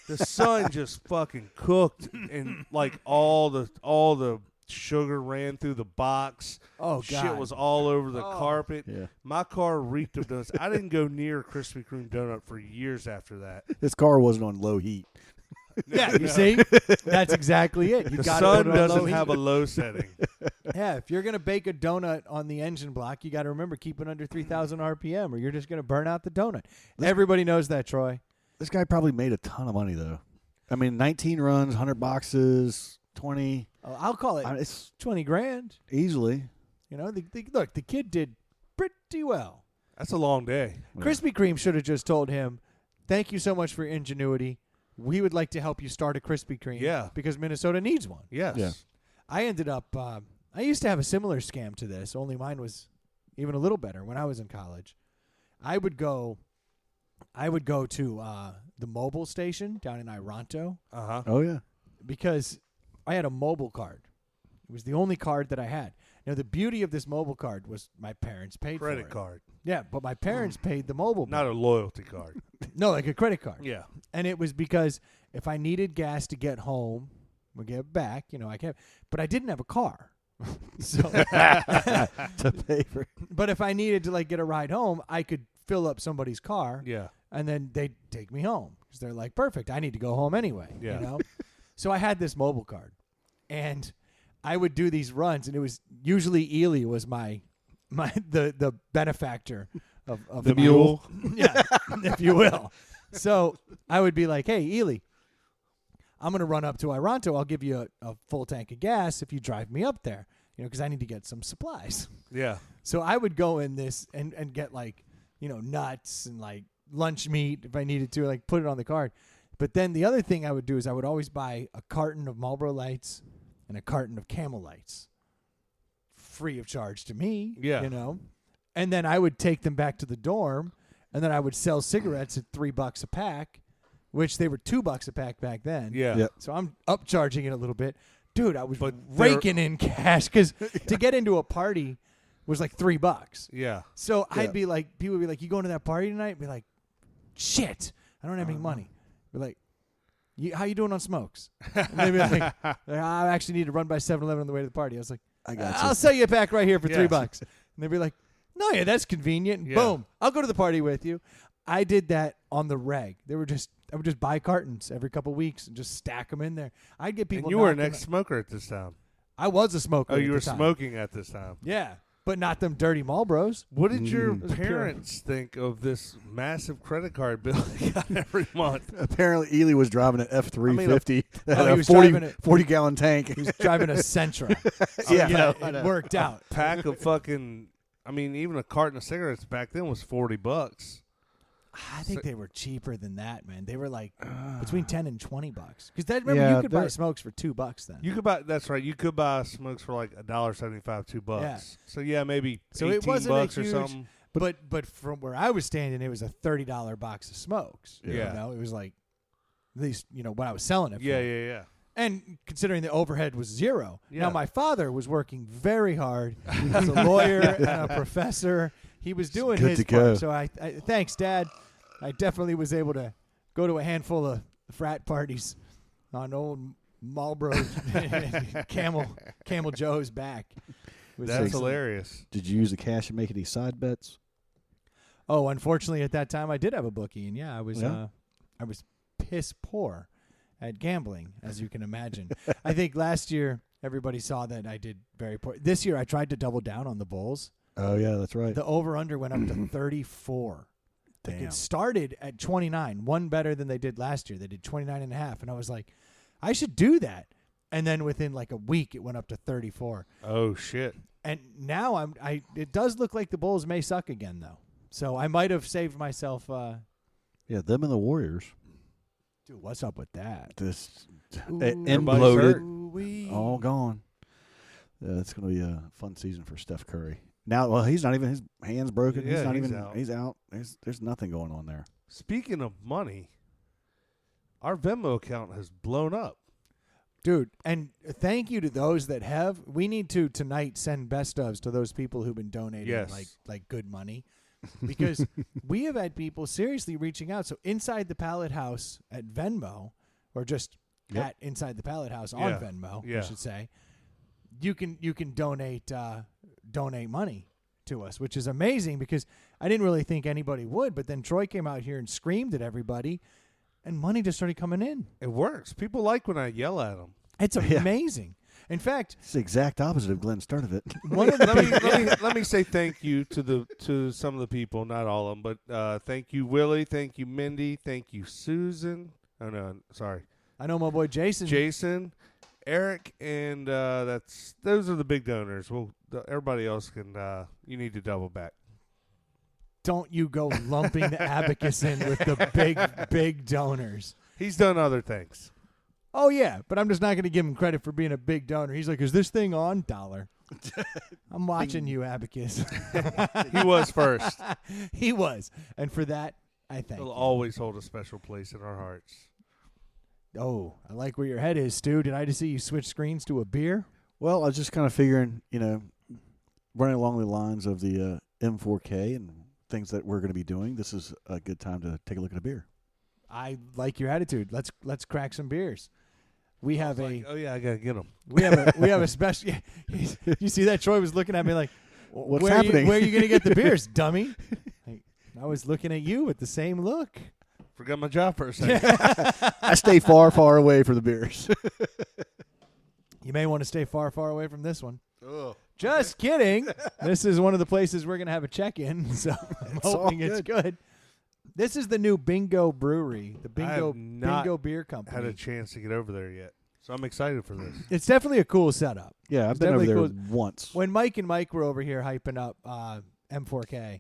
The sun just fucking cooked, and like all the sugar ran through the box. Oh, God. Shit was all over the carpet. Yeah. My car reeked of donuts. I didn't go near a Krispy Kreme donut for years after that. This car wasn't on low heat. Yeah, you see? That's exactly it. You The gotta sun put it on low doesn't heat. have a low setting. Yeah, if you're going to bake a donut on the engine block, you got to remember keep it under 3,000 RPM or you're just going to burn out the donut. Everybody knows that, Troy. This guy probably made a ton of money, though. I mean, 19 runs, 100 boxes, 20. Oh, I'll call it It's 20 grand. easily. You know, look, the kid did pretty well. That's a long day. Yeah. Krispy Kreme should have just told him, thank you so much for your ingenuity. We would like to help you start a Krispy Kreme. Yeah. Because Minnesota needs one. Yes. Yeah. I ended up, I used to have a similar scam to this, only mine was even a little better when I was in college. I would go to the mobile station down in Ironto Uh-huh. Oh, yeah. because I had a mobile card. It was the only card that I had. Now, the beauty of this mobile card was my parents paid for it. Credit card. Yeah, but my parents paid the mobile bill. Not a loyalty card. No, like a credit card. Yeah. And it was because if I needed gas to get home or get back, I can't. But I didn't have a car. So, To pay for. but if I needed to get a ride home, I could fill up somebody's car. Yeah. And then they'd take me home because they're like, perfect. I need to go home anyway. Yeah. So I had this mobile card, and I would do these runs, and it was usually Ely was the benefactor of The my- mule. yeah, if you will. So I would be like, hey, Ely, I'm going to run up to Ironto. I'll give you a full tank of gas if you drive me up there, because I need to get some supplies. Yeah. So I would go in this and get nuts and lunch meat if I needed to, put it on the card. But then the other thing I would do is I would always buy a carton of Marlboro Lights and a carton of Camel Lights free of charge to me, Yeah. And then I would take them back to the dorm, and then I would sell cigarettes at $3 a pack, which they were $2 a pack back then. Yeah. Yep. So I'm upcharging it a little bit. Dude, I was But raking in cash because to get into a party was like $3. Yeah. So Yeah. I'd be like, people would be like, you going to that party tonight? Be like, shit, I don't have any money. Be like, how you doing on smokes? And they'd be like, I actually need to run by 7-Eleven on the way to the party. I was like, I got I'll you. sell you a pack right here for Yes. $3. And they'd be like, no, yeah, that's convenient. Yeah. Boom, I'll go to the party with you. I did that on the reg. I would just buy cartons every couple weeks and just stack them in there. I'd get people. And you were an knocking- ex-smoker at this time. I was a smoker. Oh, at you the were time. smoking at this time. Yeah, but not them dirty Marlboros. What did your Those are pure. parents think of this massive credit card bill they got every month? Apparently, Ely was driving an F-350 that Oh, had he a was 40, driving it. 40-gallon tank. He was driving a Sentra. Yeah, So, I know. it worked out. Pack of fucking, even a carton of cigarettes back then was $40. I think they were cheaper than that, man. They were like between $10 and $20. Because remember, Yeah, you could buy they're- smokes for $2 then. You could buy. That's right. You could buy smokes for like $1.75, $2. Yeah. So yeah, maybe So 18 it wasn't a bucks or huge- something. But from where I was standing, it was a $30 box of smokes. Yeah. It was like at least what I was selling it for. Yeah. And considering the overhead was zero. Yeah. Now, my father was working very hard. He was a lawyer and a professor. He was doing good his to part. go. So I thanks, Dad. I definitely was able to go to a handful of frat parties on old Marlboro Camel Joe's back. It was That's excellent. hilarious. Did you use the cash to make any side bets? Oh, unfortunately, at that time, I did have a bookie, and I was Yeah. I was piss poor at gambling, as you can imagine. I think last year everybody saw that I did very poor. This year, I tried to double down on the Bulls. Oh, yeah, that's right. The over/under went up to 34. Like, Damn. it started at 29, one better than they did last year. They did 29.5, and I was like, I should do that. And then within like a week, it went up to 34. Oh shit. And now it does look like the Bulls may suck again, though. So I might have saved myself. Yeah, them and the Warriors. Dude, what's up with that? This Everybody's imploded. hurt. All gone. Yeah, it's going to be a fun season for Steph Curry. Now, well, he's not even, his hand's broken. Yeah, he's not he's even, out. he's out. There's nothing going on there. Speaking of money, our Venmo account has blown up. Dude, and thank you to those that have. We need to tonight send best ofs to those people who've been donating Yes. like good money. Because we have had people seriously reaching out. So Inside the Pallet House at Venmo, or just at Inside the Pallet House on Venmo, I should say, you can donate money to us, which is amazing because I didn't really think anybody would. But then Troy came out here and screamed at everybody. And money just started coming in. It works. People like when I yell at them. It's amazing. In fact, it's the exact opposite of Glenn's start of it. Let me say thank you to some of the people, not all of them, but thank you, Willie. Thank you, Mindy. Thank you, Susan. Oh no, sorry. I know my boy Jason. Jason, Eric, and those are the big donors. Well, everybody else can. You need to double back. Don't you go lumping the Abacus in with the big donors. He's done other things. Oh, yeah, but I'm just not going to give him credit for being a big donor. He's like, is this thing on? $1. I'm watching you, Abacus. He was first. He was. And for that, I thank He'll you. always hold a special place in our hearts. Oh, I like where your head is, Stu. Did I just see you switch screens to a beer? Well, I was just kind of figuring, running along the lines of the M4K and things that we're going to be doing, this is a good time to take a look at a beer. I like your attitude. Let's crack some beers. We have oh yeah, I gotta get them. We have a special. Yeah, you see that? Troy was looking at me like, "What's happening? Where are you going to get the beers, dummy?" I was looking at you with the same look. Forgot my job for a second. I stay far, far away from the beers. You may want to stay far, far away from this one. Ugh. Just kidding. This is one of the places we're going to have a check-in, so I'm hoping it's good. This is the new Bingo Brewery, the Bingo Beer Company. Had a chance to get over there yet, so I'm excited for this. It's definitely a cool setup. Yeah, I've been over there once. When Mike and Mike were over here hyping up M4K,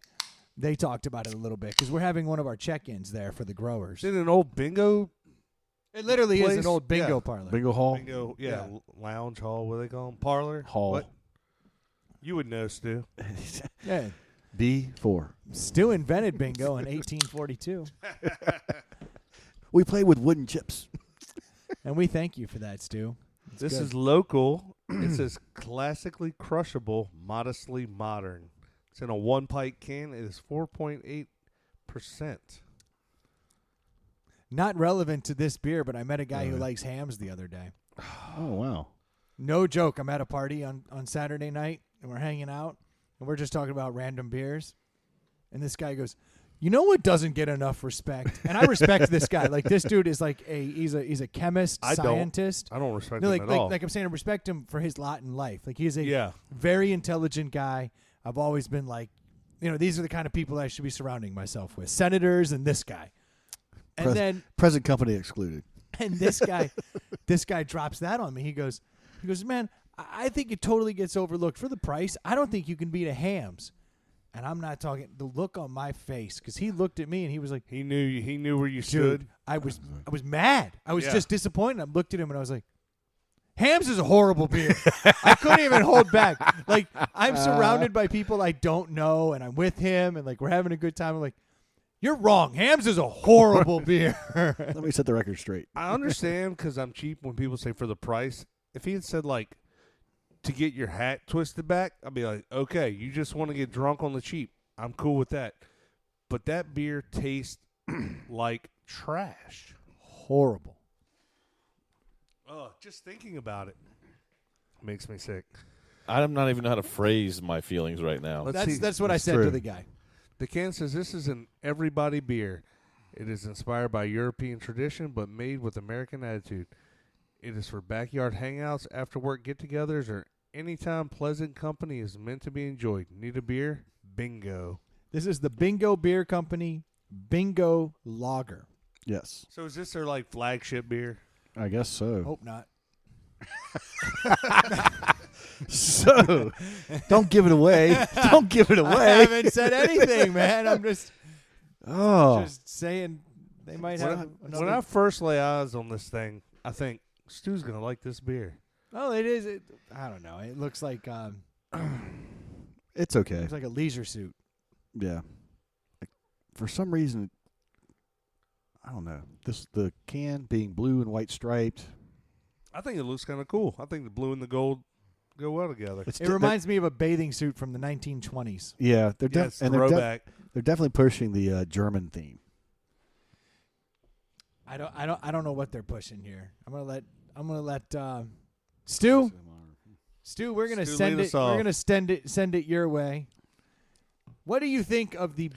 they talked about it a little bit because we're having one of our check-ins there for the growers. Is it an old bingo? It literally place? is an old bingo parlor. Bingo hall? Bingo, lounge hall, what do they call them? Parlor? Hall. What? You would know, Stu. Yeah. B4. Stu invented bingo in 1842. We play with wooden chips. And we thank you for that, Stu. This is local. It says classically crushable, modestly modern. It's in a one-pint can. It is 4.8%. Not relevant to this beer, but I met a guy who likes hams the other day. Oh, wow. No joke. I'm at a party on Saturday night, and we're hanging out, and we're just talking about random beers. And this guy goes, "You know what doesn't get enough respect?" And I respect this guy. Like, this dude is like he's a chemist, scientist. I don't respect him at all. Like I'm saying, I respect him for his lot in life. Like, he's a Yeah. very intelligent guy. I've always been like, these are the kind of people I should be surrounding myself with. Senators and this guy. And then present company excluded. And this guy drops that on me. He goes, "Man, I think it totally gets overlooked for the price. I don't think you can beat a Hams." And I'm not talking the look on my face, because he looked at me and he was like, he knew where you stood. I was mad. I was just disappointed. I looked at him and I was like, Hams is a horrible beer. I couldn't even hold back. Like, I'm surrounded by people I don't know, and I'm with him, and like we're having a good time. I'm like, "You're wrong. Hams is a horrible beer." Let me set the record straight. I understand, because I'm cheap when people say for the price. If he had said, like, to get your hat twisted back, I'd be like, okay, you just want to get drunk on the cheap. I'm cool with that. But that beer tastes like trash. Horrible. Oh, just thinking about it makes me sick. I'm not even know how to phrase my feelings right now. Let's see. That's what I said true. to the guy. The can says this is an everybody beer. It is inspired by European tradition, but made with American attitude. It is for backyard hangouts, after work get-togethers, or anytime pleasant company is meant to be enjoyed. Need a beer? Bingo. This is the Bingo Beer Company Bingo Lager. Yes. So is this their like flagship beer? I guess so. Hope not. So, don't give it away. Don't give it away. I haven't said anything, man. I'm just Oh. just saying they might When have I, another. when I first lay eyes on this thing, I think Stu's going to like this beer. Oh, it is. I don't know. It looks like It's okay. looks like a leisure suit. Yeah. Like, for some reason, I don't know. The can being blue and white striped, I think it looks kind of cool. I think the blue and the gold go well together. It reminds me of a bathing suit from the 1920s. Yeah, they're Yes, throwback. they're definitely pushing the German theme. I don't know what they're pushing here. I'm gonna let Stu. Stu, we're gonna Stu, send lead it. us off. We're gonna send it your way. What do you think of the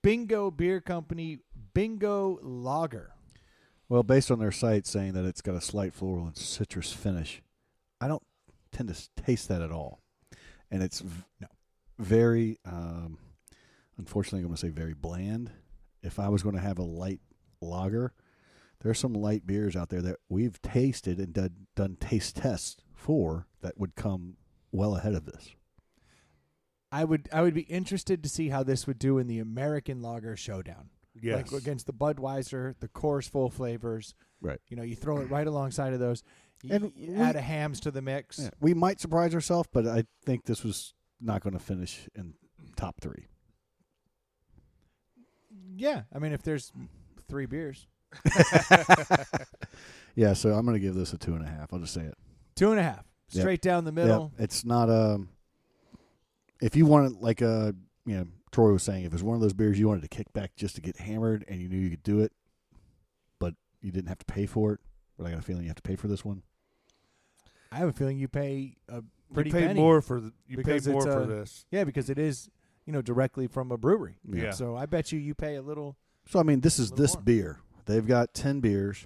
Bingo Beer Company Bingo Lager? Well, based on their site saying that it's got a slight floral and citrus finish, I don't tend to taste that at all. And it's very, unfortunately, I'm going to say very bland. If I was going to have a light lager, there are some light beers out there that we've tasted and done taste tests for that would come well ahead of this. I would be interested to see how this would do in the American Lager Showdown. Yes. Like against the Budweiser, the Coors Full Flavors. Right. You know, you throw it right alongside of those. And You add a hams to the mix. Yeah, we might surprise ourselves, but I think this was not going to finish in top 3. Yeah. I mean, if there's 3 beers. Yeah, so I'm going to give this a 2.5. I'll just say it. 2.5. Straight down the middle. Yep. It's not if you wanted, like Troy was saying, if it was one of those beers you wanted to kick back just to get hammered and you knew you could do it, but you didn't have to pay for it, but I got a feeling you have to pay for this one. I have a feeling you pay a pretty you pay penny. more for because pay more it's for a- this. Yeah, because it is, directly from a brewery. Yeah. So I bet you pay a little. So, I mean, this is A little this more. beer. They've got 10 beers.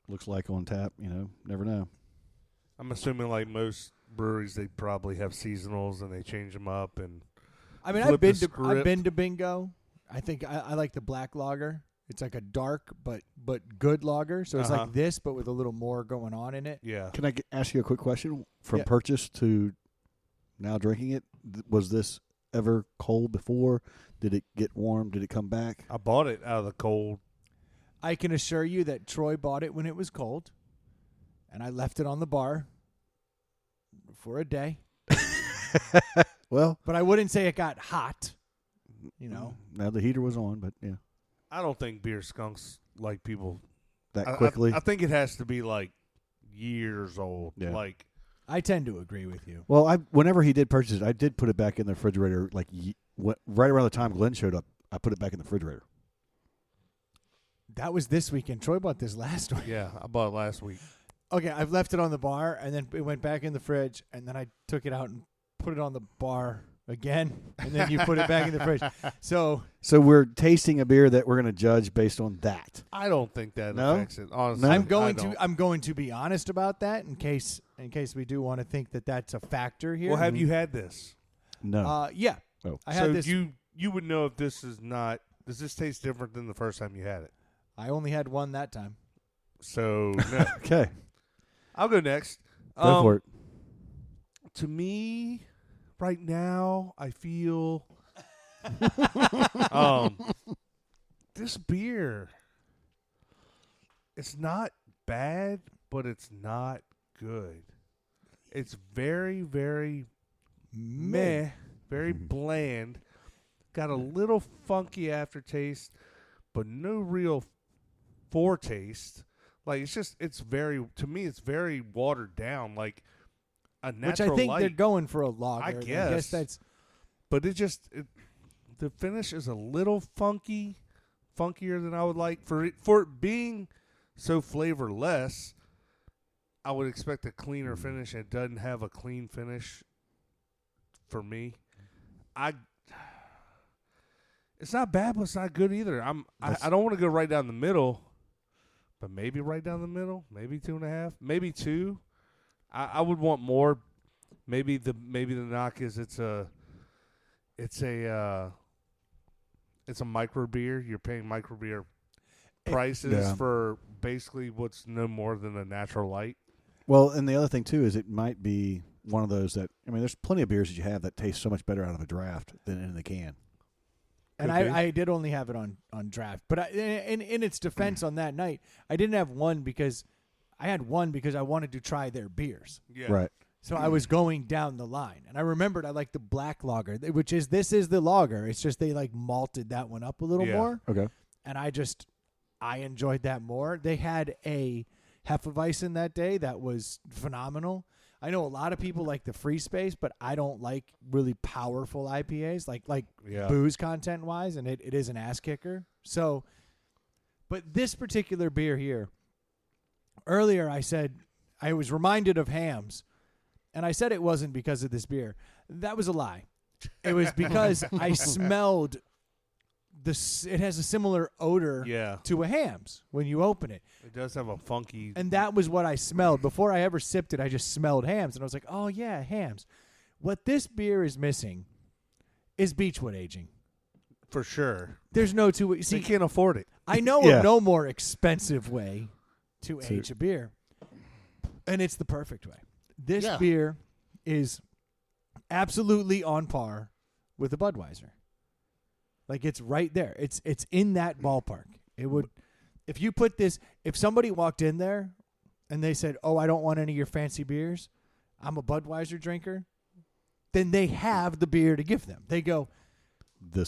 Looks like on tap, never know. I'm assuming like most breweries, they probably have seasonals and they change them up. And I mean, Flip I've the been script. to Bingo. I think I like the black lager. It's like a dark but good lager. So it's Uh-huh. like this, but with a little more going on in it. yeah, Can I ask you a quick question? From Yeah. purchase to now drinking it, was this ever cold before? Did it get warm? Did it come back? I bought it out of the cold. I can assure you that Troy bought it when it was cold, and I left it on the bar for a day. Well, But I wouldn't say it got hot. now the heater was on, but yeah, I don't think beer skunks like people that quickly. I think it has to be like years old. Yeah. Like I tend to agree with you. Well, whenever he did purchase it, I did put it back in the refrigerator. Like right around the time Glenn showed up, I put it back in the refrigerator. That was this weekend. Troy bought this last week. yeah, I bought it last week. Okay, I've left it on the bar, and then it went back in the fridge, and then I took it out and put it on the bar again, and then you put it back in the fridge. So we're tasting a beer that we're going to judge based on that. I don't think that No? affects it. Honestly, No? I'm going to be honest about that in case we do want to think that that's a factor here. Well, have you had this? No. Yeah. Oh. I had So this. you would know if this is not. Does this taste different than the first time you had it? I only had one that time. So no. Okay. I'll go next. Go for it. To me, right now, I feel this beer. It's not bad, but it's not good. It's very, very meh, very bland. Got a little funky aftertaste, but no real foretaste. Like it's very, to me, it's very watered down. Like a natural Which I think light. they're going for a lager. I guess. that's But the finish is a little funkier than I would like for it being so flavorless. I would expect a cleaner finish, and it doesn't have a clean finish for me. It's not bad, but it's not good either. I don't want to go right down the middle, but maybe right down the middle, maybe 2.5, maybe 2. I would want more. Maybe the knock is it's a micro beer. You're paying micro beer prices Yeah. for basically what's no more than a natural light. Well, and the other thing too is it might be one of those that there's plenty of beers that you have that taste so much better out of a draft than in the can. And Could be. I did only have it on draft. But in its defense on that night, I didn't have one because I had one because I wanted to try their beers. Yeah. Right. So I was going down the line. And I remembered I liked the black lager, this is the lager. It's just they malted that one up a little Yeah. more. Okay. And I enjoyed that more. They had a Hefeweizen that day that was phenomenal. I know a lot of people like the free space, but I don't like really powerful IPAs, like booze content wise, and it is an ass kicker. So, but this particular beer here, earlier I said I was reminded of Hams, and I said it wasn't because of this beer. That was a lie. It was because I smelled this. It has a similar odor to a Hams when you open it. It does have a funky. And that was what I smelled. Before I ever sipped it, I just smelled Hams. And I was like, oh, yeah, Hams. What this beer is missing is Beechwood aging. For sure. There's no two ways. See, you can't afford it. I know of no more expensive way to age a beer. And it's the perfect way. This beer is absolutely on par with a Budweiser. Like, it's right there. It's in that ballpark. It would, if you put this, if somebody walked in there and they said, oh, I don't want any of your fancy beers, I'm a Budweiser drinker, then they have the beer to give them. They go,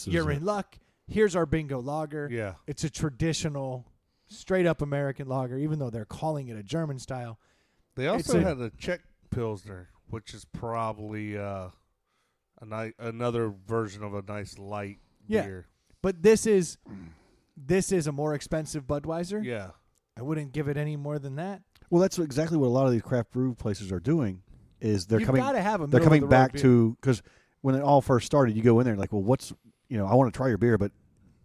you're in luck. Here's our bingo lager. Yeah. It's a traditional, straight-up American lager, even though they're calling it a German style. They also had a Czech Pilsner, which is probably another version of a nice light beer. But this is a more expensive Budweiser. Yeah. I wouldn't give it any more than that. Well, that's exactly what a lot of these craft brew places are doing. Is they're coming back to, because when it all first started, you go in there like, well, what's, I want to try your beer, but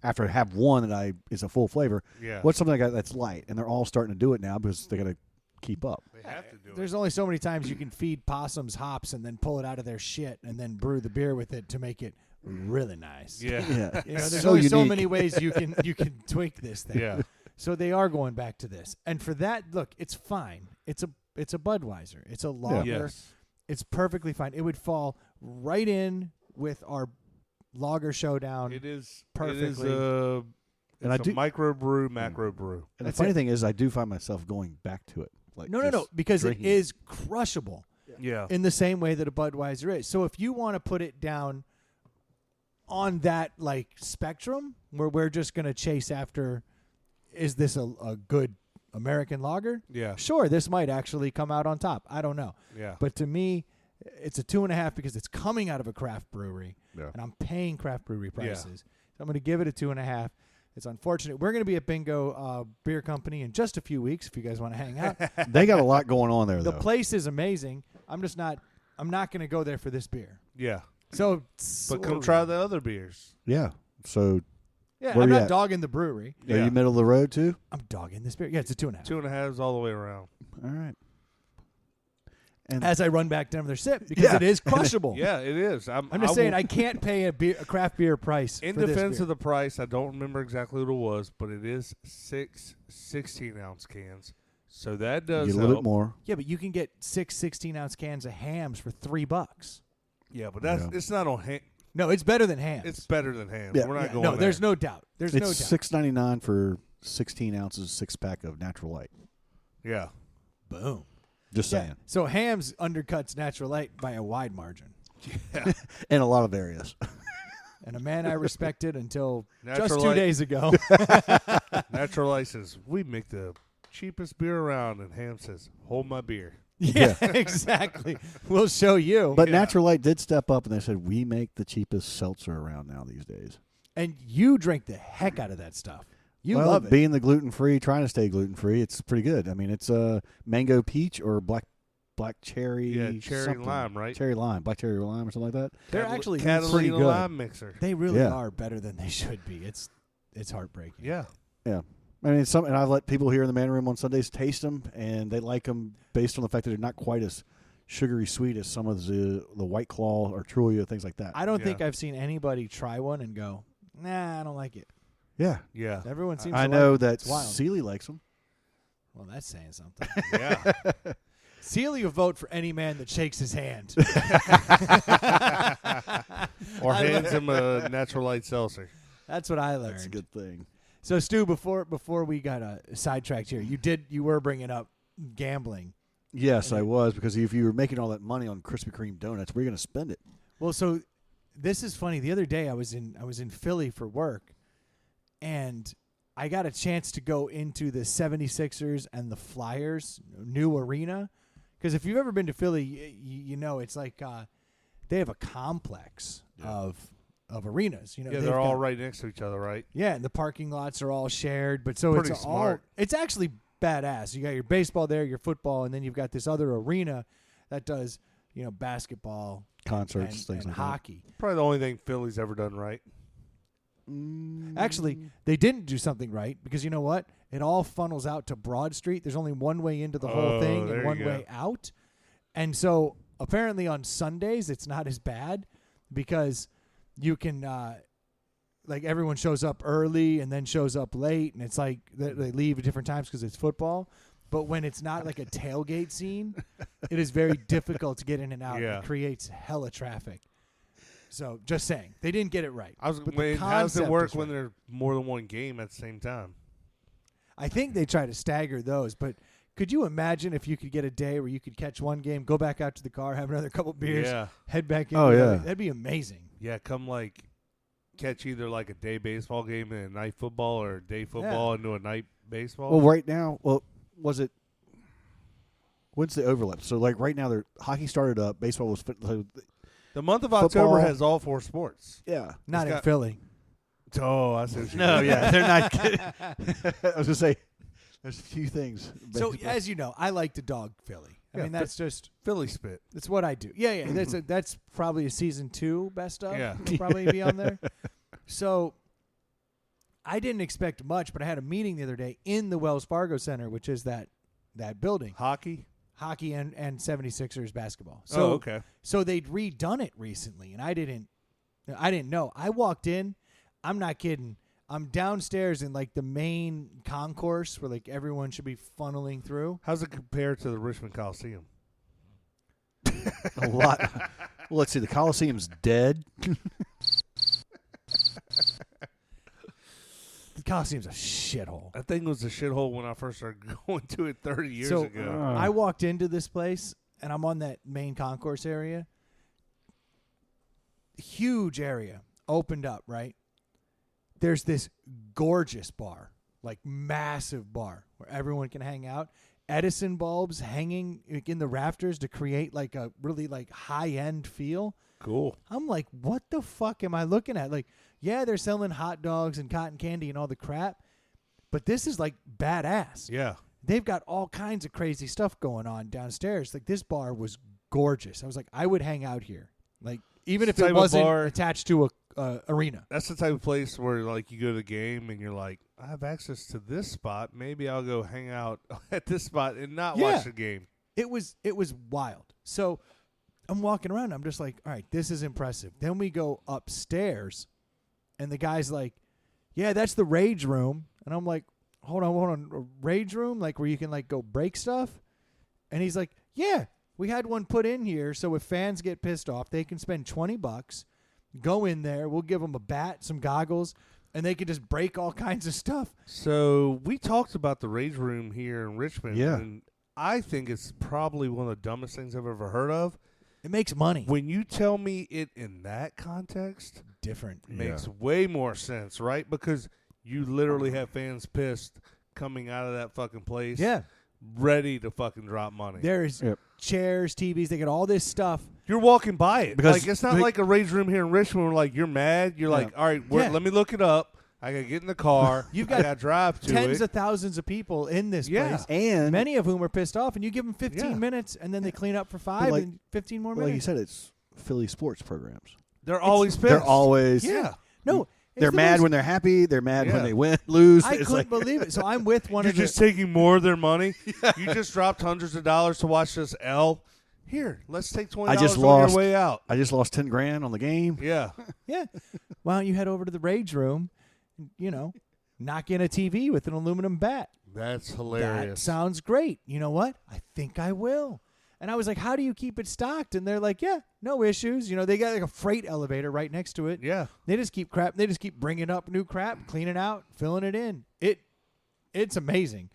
after I have one that is a full flavor, what's something I got that's light? And they're all starting to do it now because they got to keep up. They have to do it. There's only so many times you can feed possums hops and then pull it out of their shit and then brew the beer with it to make it really nice. Yeah. There's only so many ways you can tweak this thing. Yeah. So they are going back to this. And for that, look, it's fine. It's a Budweiser. It's a lager. Yeah. Yes. It's perfectly fine. It would fall right in with our lager showdown. It is perfectly. It is a micro brew, macro brew. And the funny thing is, I do find myself going back to it. Like no, because it is crushable. Yeah. In the same way that a Budweiser is. So if you want to put it down on that spectrum where we're just going to chase after, is this a good American lager? Yeah. Sure, this might actually come out on top. I don't know. Yeah. But to me, it's a 2.5 because it's coming out of a craft brewery, and I'm paying craft brewery prices. Yeah. So I'm going to give it a 2.5. It's unfortunate. We're going to be at Bingo Beer Company in just a few weeks if you guys want to hang out. They got a lot going on there, though. The place is amazing. I'm not going to go there for this beer. Yeah. So, but come try the other beers. Yeah. So. Yeah, I'm not dogging the brewery. Are you middle of the road too? I'm dogging this beer. Yeah, it's a 2.5. 2.5s all the way around. All right. And as I run back to another sip because it is crushable. Yeah, it is. I'm just saying I can't pay a craft beer price. In defense of the price, I don't remember exactly what it was, but it is 6 16-ounce cans. So that does a little bit more. Yeah, but you can get 6 16-ounce cans of Hams for $3. Yeah, but it's not on Ham. No, it's better than Hams. It's better than Hams. Yeah. We're not going No, there. there's no doubt. It's $6.99 for 16 ounces, 6-pack of Natural Light. Yeah. Boom. Just saying. So Hams undercuts Natural Light by a wide margin. Yeah. In a lot of areas. And a man I respected until Natural just 2 Light. days ago. Natural Light says, we make the cheapest beer around, and Ham says, hold my beer. Yeah, exactly. We'll show you. But Natural Light did step up, and they said, we make the cheapest seltzer around now these days. And you drink the heck out of that stuff. You love it. Being the gluten-free, trying to stay gluten-free, it's pretty good. I mean, it's mango peach or black cherry. Yeah, cherry something. Lime, right? Cherry lime, black cherry lime or something like that. They're actually Catalina pretty good. lime mixer. They really are better than they should be. It's heartbreaking. Yeah. Yeah. I mean, and I've let people here in the Man Room on Sundays taste them, and they like them based on the fact that they're not quite as sugary sweet as some of the White Claw or Trulia, things like that. I don't think I've seen anybody try one and go, nah, I don't like it. Yeah. Yeah. Everyone seems I to know like it. that It's wild. Sealy likes them. Well, that's saying something. Yeah. Sealy will vote for any man that shakes his hand. Or hands him a Natural Light seltzer. That's what I learned. That's a good thing. So, Stu, before we got sidetracked here, you were bringing up gambling. Yes, I was, because if you were making all that money on Krispy Kreme donuts, where are you going to spend it? Well, so this is funny. The other day I was in Philly for work, and I got a chance to go into the 76ers and the Flyers new arena. Because if you've ever been to Philly, you know it's like they have a complex of arenas. You know, they're all right next to each other, right? Yeah, and the parking lots are all shared. But so Pretty it's smart. It's actually badass. You got your baseball there, your football, and then you've got this other arena that does basketball, Concerts, and things like hockey. Probably the only thing Philly's ever done right. Actually, they didn't do something right because you know what? It all funnels out to Broad Street. There's only one way into the whole thing there and you one go. way out. And so apparently on Sundays it's not as bad because you can like everyone shows up early and then shows up late, and it's like they leave at different times because it's football. But when it's not like a tailgate scene, it is very difficult to get in and out. Yeah. It creates hella traffic. So just saying, they didn't get it right. How But does the it concept work is when right. there's more than one game at the same time? I think they try to stagger those, but could you imagine if you could get a day where you could catch one game, go back out to the car, have another couple beers, Yeah. head back in? Oh, yeah. That'd be amazing. Yeah, come like catch either like a day baseball game and a night football, or a day football into a night baseball. Well, right now, was it? What's the overlap? So, like right now, hockey started up. Baseball was so, the month of football- October has all four sports. yeah. Not in got- Philly. Oh, I see what you No, mean. yeah, they're not kidding. I was gonna say, there's a few things. So as you know, I like to dog Philly. I Yeah, mean, that's just Philly spit. that's what I do. Yeah. That's probably a season 2 best of. Yeah. It'll probably be on there. So I didn't expect much, but I had a meeting the other day in the Wells Fargo Center, which is that building. Hockey? Hockey and 76ers basketball. So okay. So they'd redone it recently, and I didn't know. I walked in. I'm not kidding. I'm downstairs in like the main concourse where like everyone should be funneling through. How's it compare to the Richmond Coliseum? a lot. Well, let's see. The Coliseum's dead. The Coliseum's a shithole. That thing was a shithole when I first started going to it 30 years So ago. I walked into this place, and I'm on that main concourse area. Huge area opened up, right? There's this gorgeous bar, like massive bar where everyone can hang out. Edison bulbs hanging in the rafters to create like a really like high-end feel. Cool. I'm like, what the fuck am I looking at? Like, yeah, they're selling hot dogs and cotton candy and all the crap, but this is like badass. Yeah. They've got all kinds of crazy stuff going on downstairs. Like, this bar was gorgeous. I was like, I would hang out here. Like, even if Type it of wasn't bar- attached to a arena. That's the type of place where like you go to the game and you're like, I have access to this spot. Maybe I'll go hang out at this spot and not Yeah. watch the game. It was wild. So I'm walking around. I'm just like, all right, this is impressive. Then we go upstairs, and the guy's like, yeah, that's the rage room. And I'm like, hold on, a rage room, like where you can like go break stuff? And he's like, yeah, we had one put in here, so if fans get pissed off, they can spend $20, go in there, we'll give them a bat, some goggles, and they can just break all kinds of stuff. So we talked about the Rage Room here in Richmond. Yeah. And I think it's probably one of the dumbest things I've ever heard of. It makes money. When you tell me it in that context, Different. it makes way more sense, right? Because you literally have fans pissed coming out of that fucking place. Yeah. Ready to fucking drop money. There's Yep. chairs, TVs, they got all this stuff. You're walking by it. Because Like, it's not they- like a Rage Room here in Richmond where, like, you're mad. You're like, all right, Yeah. let me look it up. I got to get in the car. You've I got got to drive to Tens it. of thousands of people in this Yeah. place. And Many of whom are pissed off, and you give them 15 Yeah. minutes, and then they clean up for 5 like- and 15 more like you minutes. said, it's Philly sports programs. They're always pissed. They're always Yeah. No, They're mad when they're happy. They're mad Yeah. when they lose. I It's couldn't like, believe it. So I'm with one You're of the. just taking more of their money. You just dropped hundreds of dollars to watch this L. Here, let's take $20 I just on lost- your way out. I just lost $10,000 on the game. Yeah. Yeah. Why don't you head over to the Rage Room, knock in a TV with an aluminum bat? That's That hilarious. sounds great. You know what? I think I will. And I was like, how do you keep it stocked? And they're like, yeah, no issues. They got like a freight elevator right next to it. Yeah. They just keep crap. They just keep bringing up new crap, cleaning out, filling it in. It's amazing.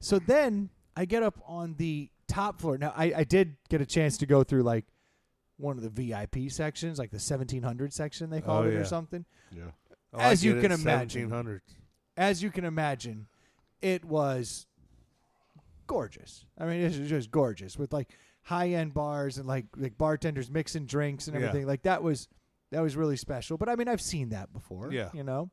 So then I get up on the top floor. Now I did get a chance to go through like one of the VIP sections, like the 1700 section they called Oh, it yeah. or something. Yeah. Oh, I As you get can it, imagine. 1700s. as you can imagine, it was gorgeous. I mean, it was just gorgeous with like high-end bars and like bartenders mixing drinks and everything. Like that was really special. But I mean, I've seen that before. Yeah. You know.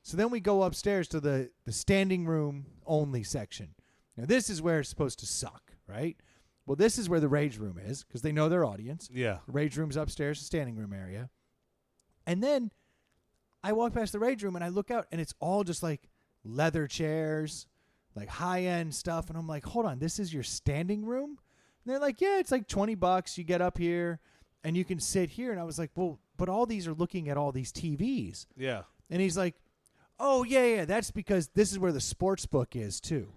So then we go upstairs to the standing room only section. Now this is where it's supposed to suck, right? Well, this is where the rage room is because they know their audience. Yeah. The rage room's upstairs, the standing room area. And then I walk past the rage room and I look out and it's all just like leather chairs, like high-end stuff. And I'm like, hold on, this is your standing room? And they're like, yeah, it's like $20. You get up here and you can sit here. And I was like, well, but all these are looking at all these TVs. Yeah. And he's like, oh, yeah, that's because this is where the sports book is too.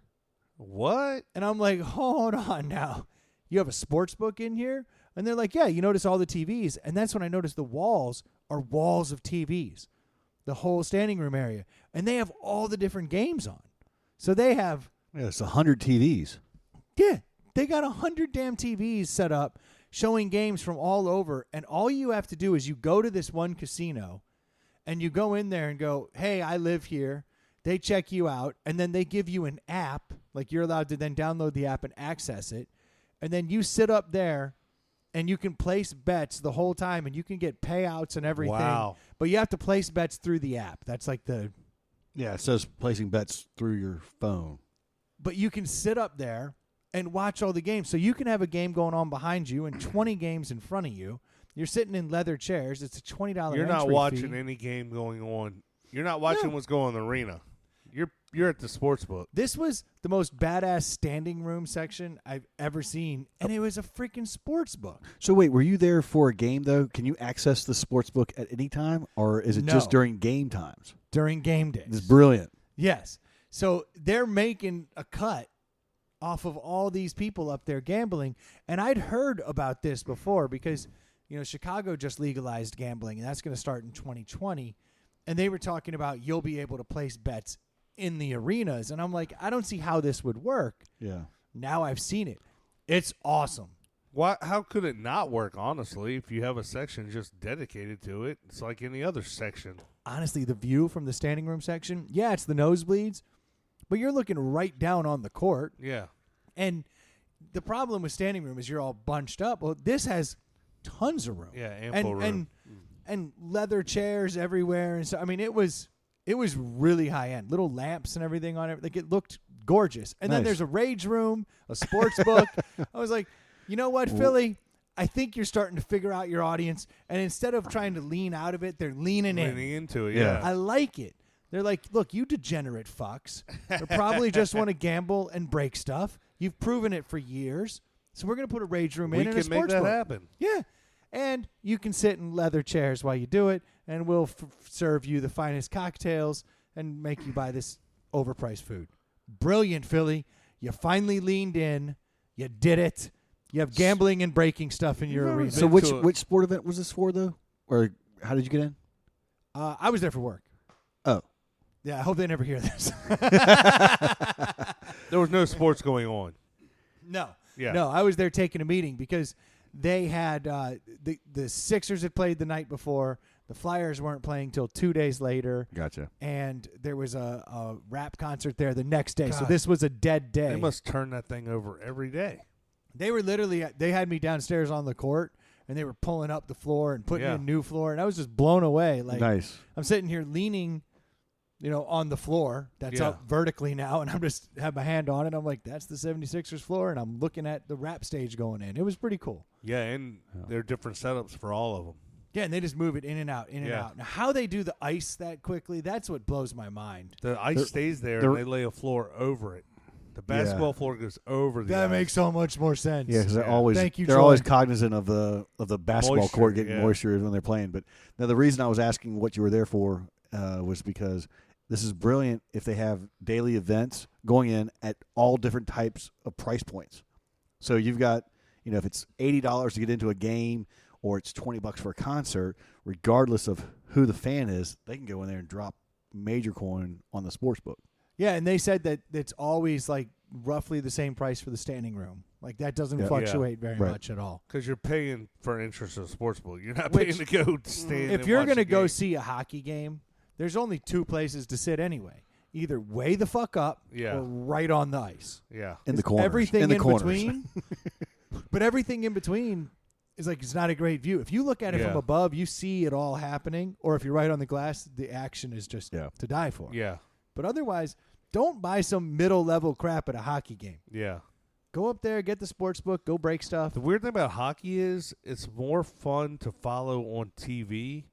What? And I'm like, hold on now. You have a sports book in here? And they're like, yeah, you notice all the TVs. And that's when I noticed the walls are walls of TVs, the whole standing room area. And they have all the different games on. So they have... Yeah, it's 100 TVs. Yeah, they got 100 damn TVs set up showing games from all over. And all you have to do is you go to this one casino and you go in there and go, hey, I live here. They check you out. And then they give you an app. Like you're allowed to then download the app and access it. And then you sit up there and you can place bets the whole time and you can get payouts and everything. Wow. But you have to place bets through the app. That's like the... Yeah, it says placing bets through your phone. But you can sit up there and watch all the games. So you can have a game going on behind you and 20 games in front of you. You're sitting in leather chairs. It's a $20 You're not entry watching fee. any game going on. You're not watching what's going on in the arena. You're at the sports book. This was the most badass standing room section I've ever seen, and it was a freaking sports book. So wait, were you there for a game, though? Can you access the sports book at any time, or is it No. just during game times? During game days. It's brilliant. Yes. So they're making a cut off of all these people up there gambling, and I'd heard about this before because, Chicago just legalized gambling, and that's going to start in 2020, and they were talking about you'll be able to place bets in the arenas, and I'm like, I don't see how this would work. Yeah. Now I've seen it. It's awesome. Why? How could it not work, honestly, if you have a section just dedicated to it? It's like any other section. Honestly, the view from the standing room section, yeah, it's the nosebleeds, but you're looking right down on the court. Yeah. And the problem with standing room is you're all bunched up. Well, this has tons of room. Yeah, ample room. And leather chairs everywhere. And so, I mean, it was really high end. Little lamps and everything on it. Like, it looked gorgeous. And then Nice. there's a rage room, a sports book. I was like, you know what, Philly? I think you're starting to figure out your audience. And instead of trying to lean out of it, they're leaning Leaning in. into it, Yeah. yeah. I like it. They're like, look, you degenerate fucks. They probably just want to gamble and break stuff. You've proven it for years. So we're going to put a rage room We in and a can make sports that book. happen. Yeah. And you can sit in leather chairs while you do it, and we'll serve you the finest cocktails and make you buy this overpriced food. Brilliant, Philly. You finally leaned in. You did it. You have gambling and breaking stuff in your You've arena. never So been which sport event was this for, though? Or how did you get in? I was there for work. Oh. Yeah, I hope they never hear this. There was no sports going on. No. Yeah. No, I was there taking a meeting because they had the Sixers had played the night before. The Flyers weren't playing till 2 days later. Gotcha. And there was a rap concert there the next day. So God. this was a dead day. They must turn that thing over every day. They were literally, they had me downstairs on the court, and they were pulling up the floor and putting in new floor, and I was just blown away. Like, Nice. I'm sitting here leaning, on the floor that's up vertically now, and I'm just have my hand on it. I'm like, that's the 76ers floor, and I'm looking at the rap stage going in. It was pretty cool. Yeah, and there are different setups for all of them. Yeah, and they just move it in and out, in and Yeah. out. Now, how they do the ice that quickly, that's what blows my mind. The ice stays there, and they lay a floor over it. The basketball floor goes over the That ice. makes so much more sense. Yeah, because Yeah. Thank you, they're Troy. always cognizant of the basketball Moisture, court getting yeah. moisture when they're playing. But now the reason I was asking what you were there for was because this is brilliant if they have daily events going in at all different types of price points. So you've got, if it's $80 to get into a game or it's $20 for a concert, regardless of who the fan is, they can go in there and drop major coin on the sports book. Yeah, and they said that it's always like roughly the same price for the standing room. Like that doesn't Yeah. fluctuate very Right. much at all. Because you're paying for an interest in a sports book. You're not Which- paying to go stand If and you're watch going to the go game. see a hockey game, there's only two places to sit anyway. either way the fuck up or right on the ice. Yeah. In the corners. Everything in the corners. between. But everything in between is like it's not a great view. If you look at it from above, you see it all happening. Or if you're right on the glass, the action is just to die for. Yeah. But otherwise, don't buy some middle-level crap at a hockey game. Yeah. Go up there, get the sports book, go break stuff. The weird thing about hockey is it's more fun to follow on TV.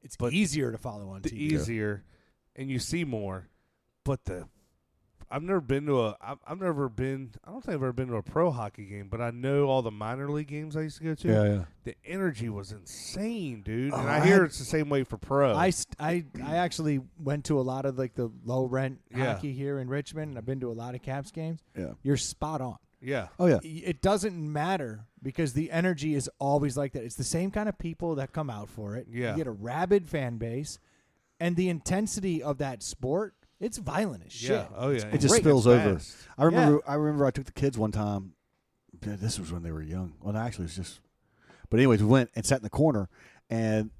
It's easier to follow on TV. Easier, and you see more. But I've never been to I don't think I've ever been to a pro hockey game, but I know all the minor league games I used to go to. Yeah. The energy was insane, dude. And I hear it's the same way for pro. I actually went to a lot of like the low rent hockey here in Richmond, and I've been to a lot of Caps games. Yeah. You're spot on. Yeah. Oh, yeah. It doesn't matter because the energy is always like that. It's the same kind of people that come out for it. Yeah. You get a rabid fan base, and the intensity of that sport, it's violent as shit. Yeah. Oh, yeah. It just spills over. Fast. I remember I took the kids one time. This was when they were young. Well, actually, it was just. But anyways, we went and sat in the corner, and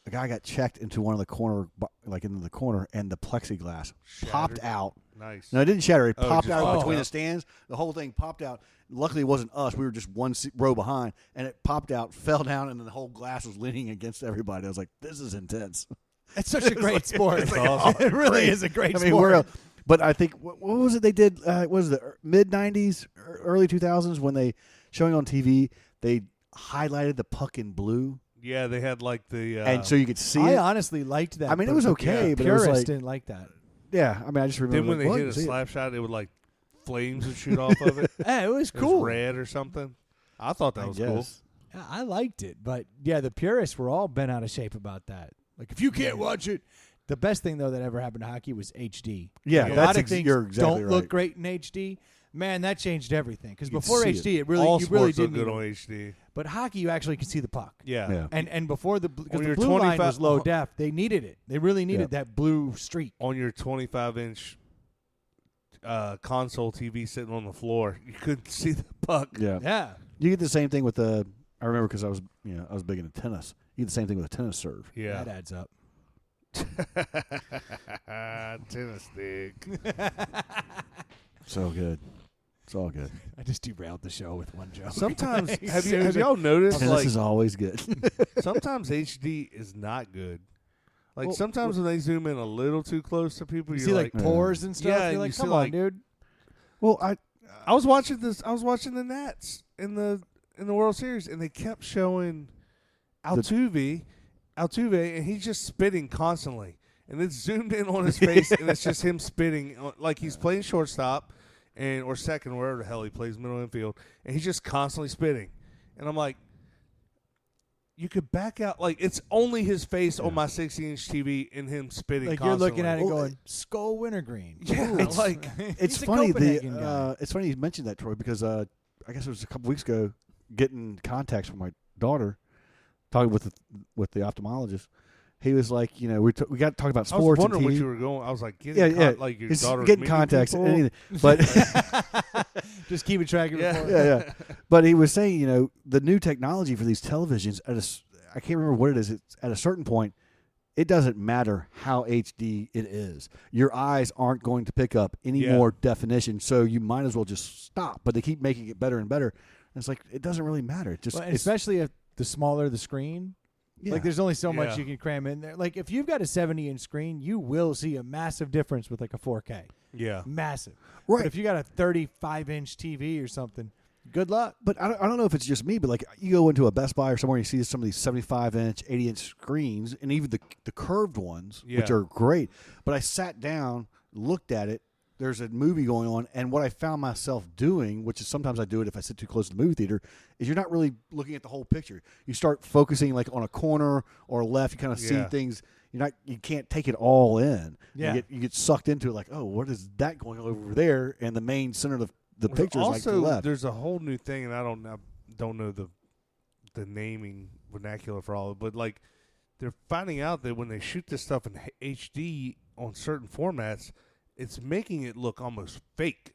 a guy got checked into one of the corner, like into the corner, and the plexiglass popped out. Nice. No, it didn't shatter. It popped just out between out. the stands. The whole thing popped out. Luckily, it wasn't us. We were just one row behind, and it popped out, fell down, and then the whole glass was leaning against everybody. I was like, "This is intense." It's such a great sport. It's like, awesome. It really is a great sport. We're but I think what was it they did? Was it the mid '90s, early 2000s when they showing on TV? They highlighted the puck in blue. Yeah, they had like the and so you could see I it. honestly liked that. I mean, it was okay, but it was purists like, didn't like that. Yeah, I mean, I just remember. Then when like, they hit a slap shot, it would like flames would shoot off of it. Yeah, it was It cool. was red or something. I thought that was cool. Yeah, I liked it, but yeah, the purists were all bent out of shape about that. Like, if you can't watch it, the best thing though that ever happened to hockey was HD. Yeah, a that's lot of things you're exactly don't right. look great in HD. Man, that changed everything. Because You could before see HD, it. it really All you really sports look didn't. good on HD. But hockey, you actually could see the puck. Yeah. And before because On the your blue line 25 was low def, they needed it. They really needed that blue streak. On your 25-inch console TV sitting on the floor, you couldn't see the puck. Yeah. You get the same thing with the. I remember because I was big into tennis. You get the same thing with a tennis serve. Yeah. That adds up. Tennis stick. So good. It's all good. I just derailed the show with one joke. Sometimes have y'all noticed Tennis like is always good. sometimes HD is not good. Like Well, sometimes when they zoom in a little too close to people, You you're see like like, pores and stuff. Yeah, You're like, you see, come on, like- dude. Well, I was watching the Nats in the World Series, and they kept showing Altuve, and he's just spitting constantly, and it's zoomed in on his face, and it's just him spitting like he's playing shortstop or second, wherever the hell he plays, middle infield, and he's just constantly spitting, and I'm like, you could back out, like it's only his face on my 60-inch TV and him spitting. Like constantly. you're looking at it Well, going, Skull Wintergreen. Yeah, Ooh. it's like it's He's a funny. Copenhagen guy. It's funny you mentioned that, Troy, because I guess it was a couple weeks ago, getting contacts from my daughter, talking with the ophthalmologist. He was like, we got to talk about I was sports. wondering and what TV. you were going. I was like, getting like your It's daughter's getting meeting contacts, people? anything. But Just keep it track of Yeah. it. yeah. But he was saying, the new technology for these televisions I can't remember what it is. It's at a certain point, it doesn't matter how HD it is. Your eyes aren't going to pick up any more definition, so you might as well just stop. But they keep making it better and better. And it's like it doesn't really matter. It just Well, especially if the smaller the screen. yeah. Like there's only so much Yeah. you can cram in there. Like if you've got a 70-inch screen, you will see a massive difference with like a 4K. Yeah. Massive. Right. But if you got a 35-inch TV or something, good luck. But I don't know if it's just me, but like you go into a Best Buy or somewhere and you see some of these 75-inch, 80-inch screens, and even the curved ones, which Yeah. are great. But I sat down, looked at it. There's a movie going on, and what I found myself doing, which is sometimes I do it if I sit too close to the movie theater, is you're not really looking at the whole picture. You start focusing like on a corner or left. You kind of see Yeah. things. You can't take it all in. Yeah. You get sucked into it. Like, oh, what is that going on over there? And the main center of the picture is like to the Also, left. there's a whole new thing, and I don't know the naming vernacular for all of it, but like they're finding out that when they shoot this stuff in HD on certain formats, it's making it look almost fake.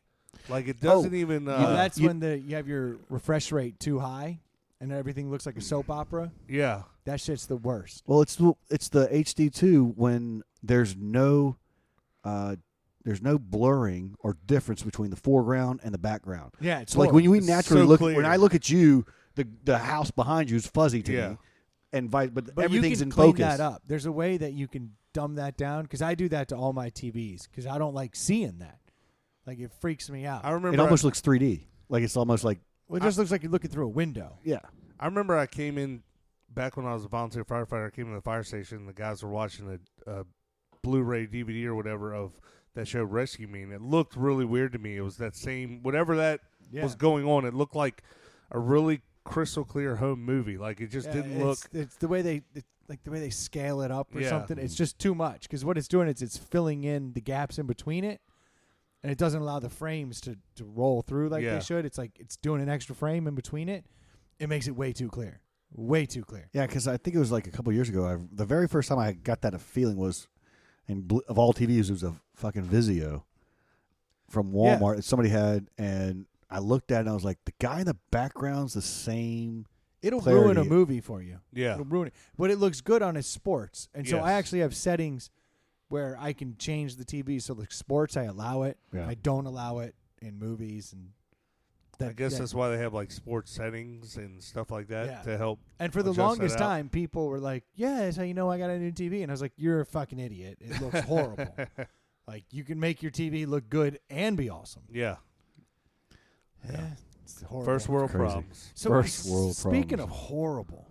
Like it doesn't even. That's when you have your refresh rate too high, and everything looks like a soap opera. Yeah. That shit's the worst. Well, it's the HD2 when there's no there's no blurring or difference between the foreground and the background. Yeah, it's So like when we It's naturally so look, clear. when I look at you, the house behind you is fuzzy to Yeah. me, and but But everything's you can in clean focus. that up. There's a way that you can dumb that down because I do that to all my TVs because I don't like seeing that. Like it freaks me out. I remember It almost looks 3D. Like it's almost like Well, it just looks like you're looking through a window. yeah. I remember I came in back when I was a volunteer firefighter. I came in the fire station. And the guys were watching a Blu-ray DVD or whatever of that show Rescue Me, and it looked really weird to me. It was that same whatever that was going on. It looked like a really crystal clear home movie. Like it just didn't look. It's the way they scale it up or Yeah. something. It's just too much because what it's doing is it's filling in the gaps in between it, and it doesn't allow the frames to roll through like Yeah. they should. It's like it's doing an extra frame in between it. It makes it way too clear. Way too clear. Yeah, because I think it was like a couple years ago. The very first time I got that feeling was, of all TVs, it was a fucking Vizio from Walmart that somebody had, and I looked at it and I was like, the guy in the background's the same. It'll clarity. ruin a movie for you. Yeah. It'll ruin it. But it looks good on his sports. And so I Yes. actually have settings where I can change the TV. So the sports, I allow it. Yeah. I don't allow it in movies. And I guess that's why they have like sports settings and stuff like that Yeah. to help. And for the adjust that longest out. time, people were like, yeah, that's how you know I got a new TV. And I was like, you're a fucking idiot. It looks horrible. Like, you can make your TV look good and be awesome. Yeah. Yeah. It's horrible. First world crazy. problems. So First world speaking problems. of horrible,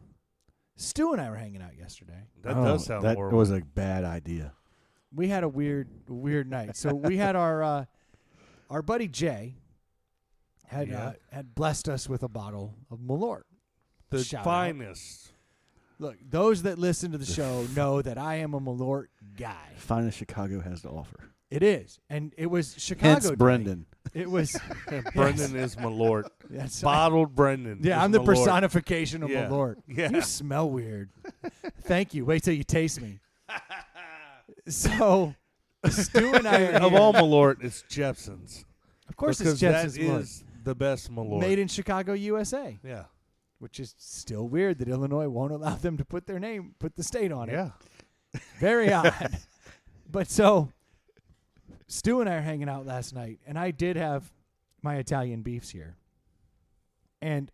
Stu and I were hanging out yesterday. That does sound that horrible. was a bad idea. We had a weird night. So we had our buddy Jay had blessed us with a bottle of Malort. the Shout out. finest. Look, those that listen to the show know that I am a Malort guy. Finest Chicago has to offer. It is, and it was Chicago. Hence, Day. Brendan. It was Brendan is Malort. That's Bottled Brendan. Yeah, is I'm the Malort. personification of Yeah. Malort. Yeah. You smell weird. Thank you. Wait till you taste me. So, Stu and I are Of here. all Malort, it's Jepson's. Of course, because it's Jepson's that Malort. is the best Malort. Made in Chicago, USA, yeah. which is still weird that Illinois won't allow them to put the state on it. Yeah. Very odd. But so, Stu and I are hanging out last night, and I did have my Italian beefs here. And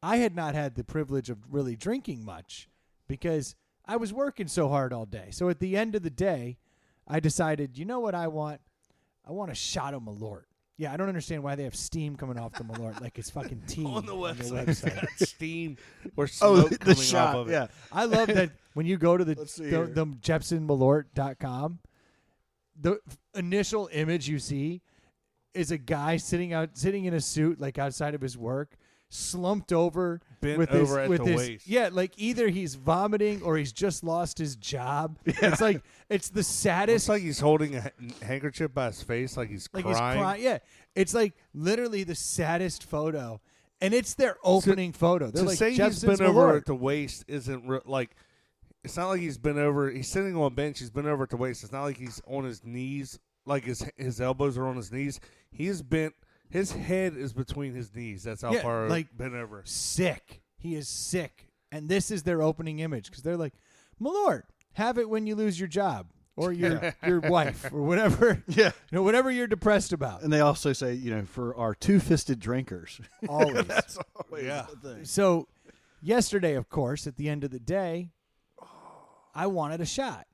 I had not had the privilege of really drinking much because I was working so hard all day. So at the end of the day, I decided, you know what I want? I want a shot of Malort. Yeah, I don't understand why they have steam coming off the Malort like it's fucking tea On the website, it's got steam or Oh, smoke the coming shot. off of it. Yeah. I love that when you go to the Let's see here. JepsonMalort.com, the initial image you see is a guy sitting in a suit like outside of his work, slumped over Bent with over his, at with the his waist. yeah, like either he's vomiting or he's just lost his job. It's like it's the It's saddest. like he's holding a handkerchief by his face, like he's like crying. he's crying. Yeah, it's like literally the saddest photo, and it's their opening photo. They're To like, say he's Jepson's been over Malort. at the waist isn't like. It's not like he's been over. He's sitting on a bench. He's been over at the waist. It's not like he's on his knees, like his elbows are on his knees. He's bent. His head is between his knees. That's how Yeah, far like, bent over. Sick. He is sick. And this is their opening image because they're like, Malort, have it when you lose your job or your wife or whatever. Yeah. Whatever you're depressed about. And they also say, for our two-fisted drinkers. Always. That's always Yeah. the thing. So yesterday, of course, at the end of the day, I wanted a shot.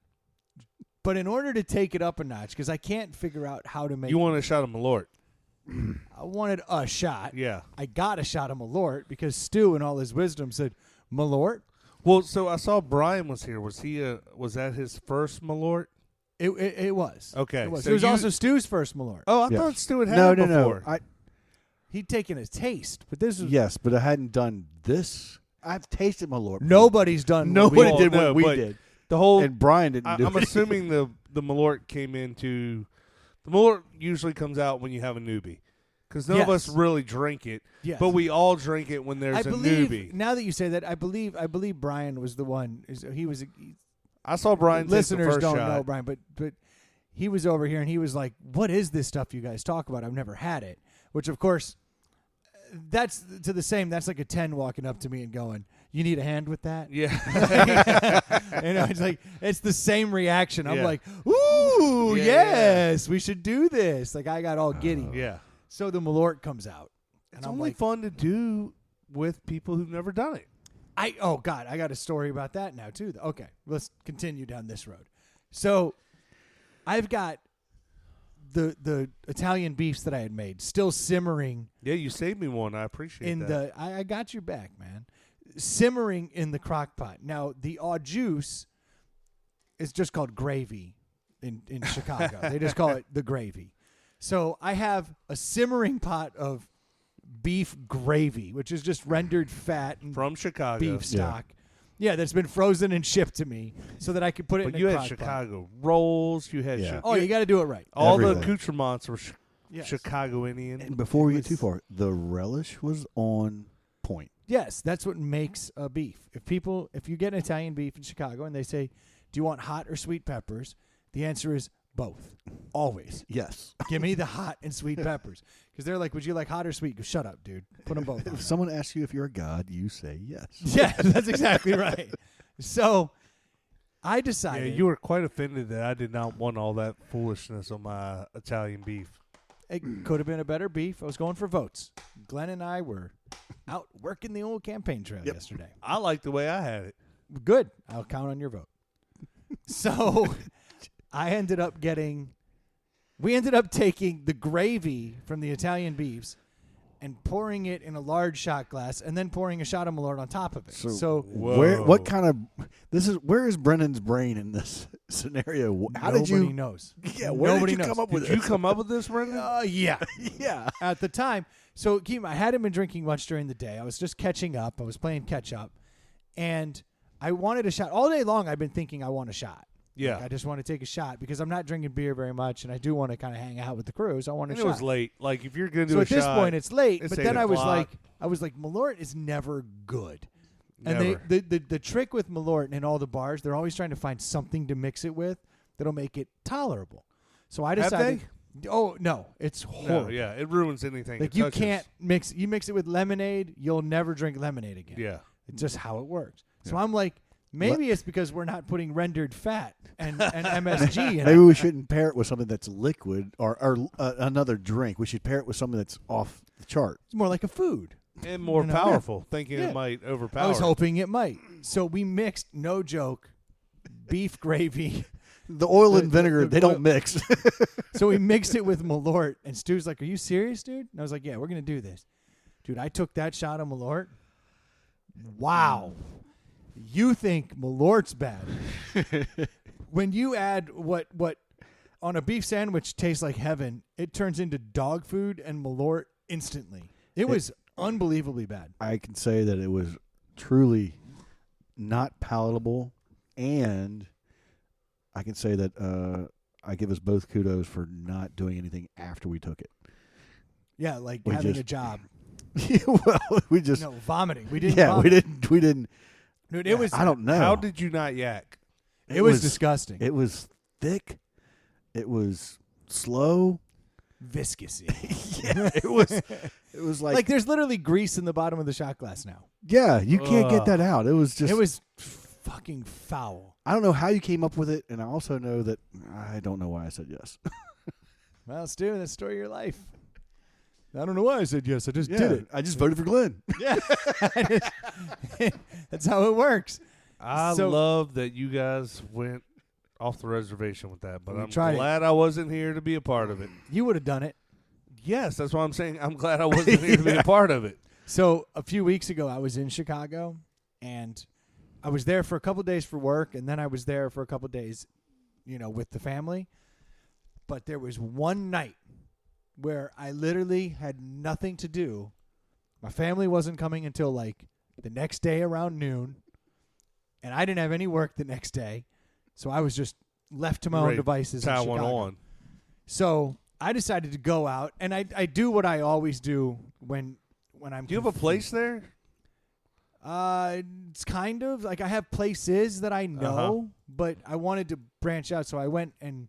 But in order to take it up a notch, because I can't figure out how to make You want a shot of Malort? I wanted a shot. Yeah. I got a shot of Malort because Stu, in all his wisdom, said, Malort? Well, so I saw Brian was here. Was that his first Malort? It was. Okay, It was, so it was you- also Stu's first Malort. Oh, I Yeah. thought Stu had No, it before. no. He'd taken a taste, but this was Yes, but I hadn't done this. I've tasted Malort. nobody's done. Nobody what we did no, what we but- did. The whole And Brian didn't do I'm it. assuming the Malort came into the Malort usually comes out when you have a newbie because none of us Yes. really drink it, Yes. but we all drink it when there's I a believe newbie. now that you say that, I believe Brian was the one. He was. I saw Brian take the Listeners first don't shot. know Brian, but he was over here and he was like, "What is this stuff you guys talk about? I've never had it." Which, of course, that's to the same. That's like a 10 walking up to me and going, "You need a hand with that?" Yeah, It's like it's the same reaction. I'm Yeah. like, "Ooh!" ooh, Yeah. yes, we should do this. Like, I got all giddy. Yeah. So the Malort comes out. And It's I'm only like, fun to do with people who've never done it. oh, God, I got a story about that now, too. Okay, let's continue down this road. So I've got the Italian beefs that I had made still simmering. Yeah, you saved me one. I appreciate that. I got you back, man. Simmering in the crock pot. Now, the au juice is just called gravy in Chicago. They just call it the gravy. So I have a simmering pot of beef gravy, which is just rendered fat and From Chicago. beef stock. Yeah, that's been frozen and shipped to me so that I could put it But in you a had crock pot. Chicago rolls. You had Yeah. Oh, you got to do it right. all Everything. the accoutrements were Yes. Chicagoanian. And before we It get too was- far, the relish was on point. Yes, that's what makes a beef. If you get an Italian beef in Chicago and they say, "Do you want hot or sweet peppers?" The answer is both. Always. Yes. Give me the hot and sweet peppers. Because they're like, "Would you like hot or sweet?" Go, shut up, dude. Put them both on. If someone asks you if you're a god, you say yes. Yeah, that's exactly right. So I Yeah, decided you were quite offended that I did not want all that foolishness on my Italian beef. it could have been a better beef. I was going for votes. Glenn and I were out working the old campaign trail yesterday. I like the way I had it. Good. I'll count on your vote. So we ended up taking the gravy from the Italian beefs and pouring it in a large shot glass and then pouring a shot of Malort on top of it. So where? Whoa. What kind of? Where is Brennan's brain in this scenario? How nobody did you? knows. Yeah, where Nobody did you knows. come up with Did you this? come up with this, Brendan? Yeah. Yeah. At the time. So I hadn't been drinking much during the day. I was just catching up. I was playing catch up. And I wanted a shot. All day long I've been thinking I want a shot. Yeah. Like, I just want to take a shot because I'm not drinking beer very much, and I do want to kind of hang out with the crew. So I want a And shot. it was late. Like, if you're going to do So a at this shot, point, it's late. it's But 8 then I was o'clock. like, Malort is never good. Never. And the trick with Malort and in all the bars, they're always trying to find something to mix it with that'll make it tolerable. So I Have decided. Oh no, it's horrible. No, yeah, it ruins anything. Like it you touches. can't mix. You mix it with lemonade, you'll never drink lemonade again. Yeah. It's just how it works. So Yeah. I'm like, maybe it's because we're not putting rendered fat and MSG in Maybe it. we shouldn't pair it with something that's liquid or another drink. We should pair it with something that's off the chart. It's more like a food. And more You know? powerful, thinking Yeah. it might overpower. I was hoping it might. So we mixed, no joke, beef gravy. The oil and The- vinegar, the they oil- don't mix. So we mixed it with Malort, and Stu's like, "Are you serious, dude?" And I was like, "Yeah, we're gonna do this, dude." I took that shot of Malort. Wow, you think Malort's bad? When you add what on a beef sandwich tastes like heaven, it turns into dog food and Malort instantly. It was unbelievably bad. I can say that it was truly not palatable, and I can say that I give us both kudos for not doing anything after we took it. Yeah, like We having just- a job. Well, we just No, vomiting. We didn't. yeah, vomit. we didn't. Dude, it was. I don't know. How did you not yak? It was disgusting. It was thick. It was slow. Viscousy. Yeah, it was. It was like there's literally grease in the bottom of the shot glass now. yeah, you can't get Ugh. that out. It was just. It was fucking foul. I don't know how you came up with it, and I also know that I don't know why I said yes. Well, Stu, that's the story of your life. I don't know why I said yes. I just Yeah, did it. I just voted for Glenn. Yeah. That's how it works. I So- love that you guys went off the reservation with that, but We I'm tried it. glad I wasn't here to be a part of it. You would have done it. Yes, that's why I'm saying I'm glad I wasn't here to be a part of it. So a few weeks ago, I was in Chicago, and I was there for a couple days for work, and then I was there for a couple days, with the family. But there was one night where I literally had nothing to do. My family wasn't coming until like the next day around noon, and I didn't have any work the next day, so I was just left to my own Ready to devices. Tie in one Chicago. on. So I decided to go out, and I do what I always do when I'm. Do you have a place there? It's kind of like I have places that I know, Uh-huh. but I wanted to branch out, so I went and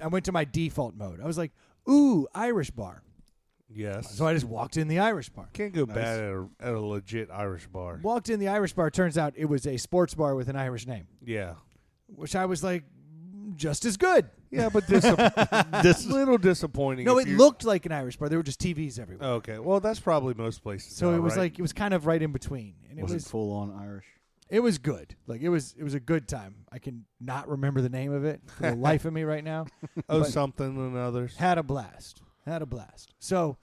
I went to my default mode. I was like, "Ooh, Irish bar." Yes. So I just walked in the Irish bar. Can't go Nice. bad at a legit Irish bar. Walked in the Irish bar. Turns out it was a sports bar with an Irish name, Yeah. which I was like, just as good. Yeah, but little disappointing. No, if it you're- looked like an Irish bar. There were just TVs everywhere. Okay, well, that's probably most places. So now, it was right? it was kind of right in between, and it Was it was full on Irish? it was good. Like it was a good time. I can not remember the name of it for the life of me right now. Oh, but something and others. had a blast. So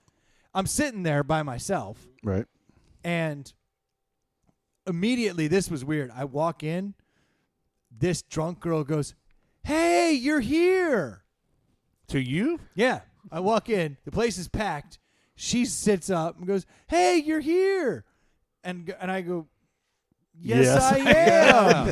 I'm sitting there by myself, Right. and immediately this was weird. I walk in, this drunk girl goes, "Hey, you're here." To you? Yeah. I walk in, the place is packed. She sits up and goes, "Hey, you're here." And I go, "Yes, I am."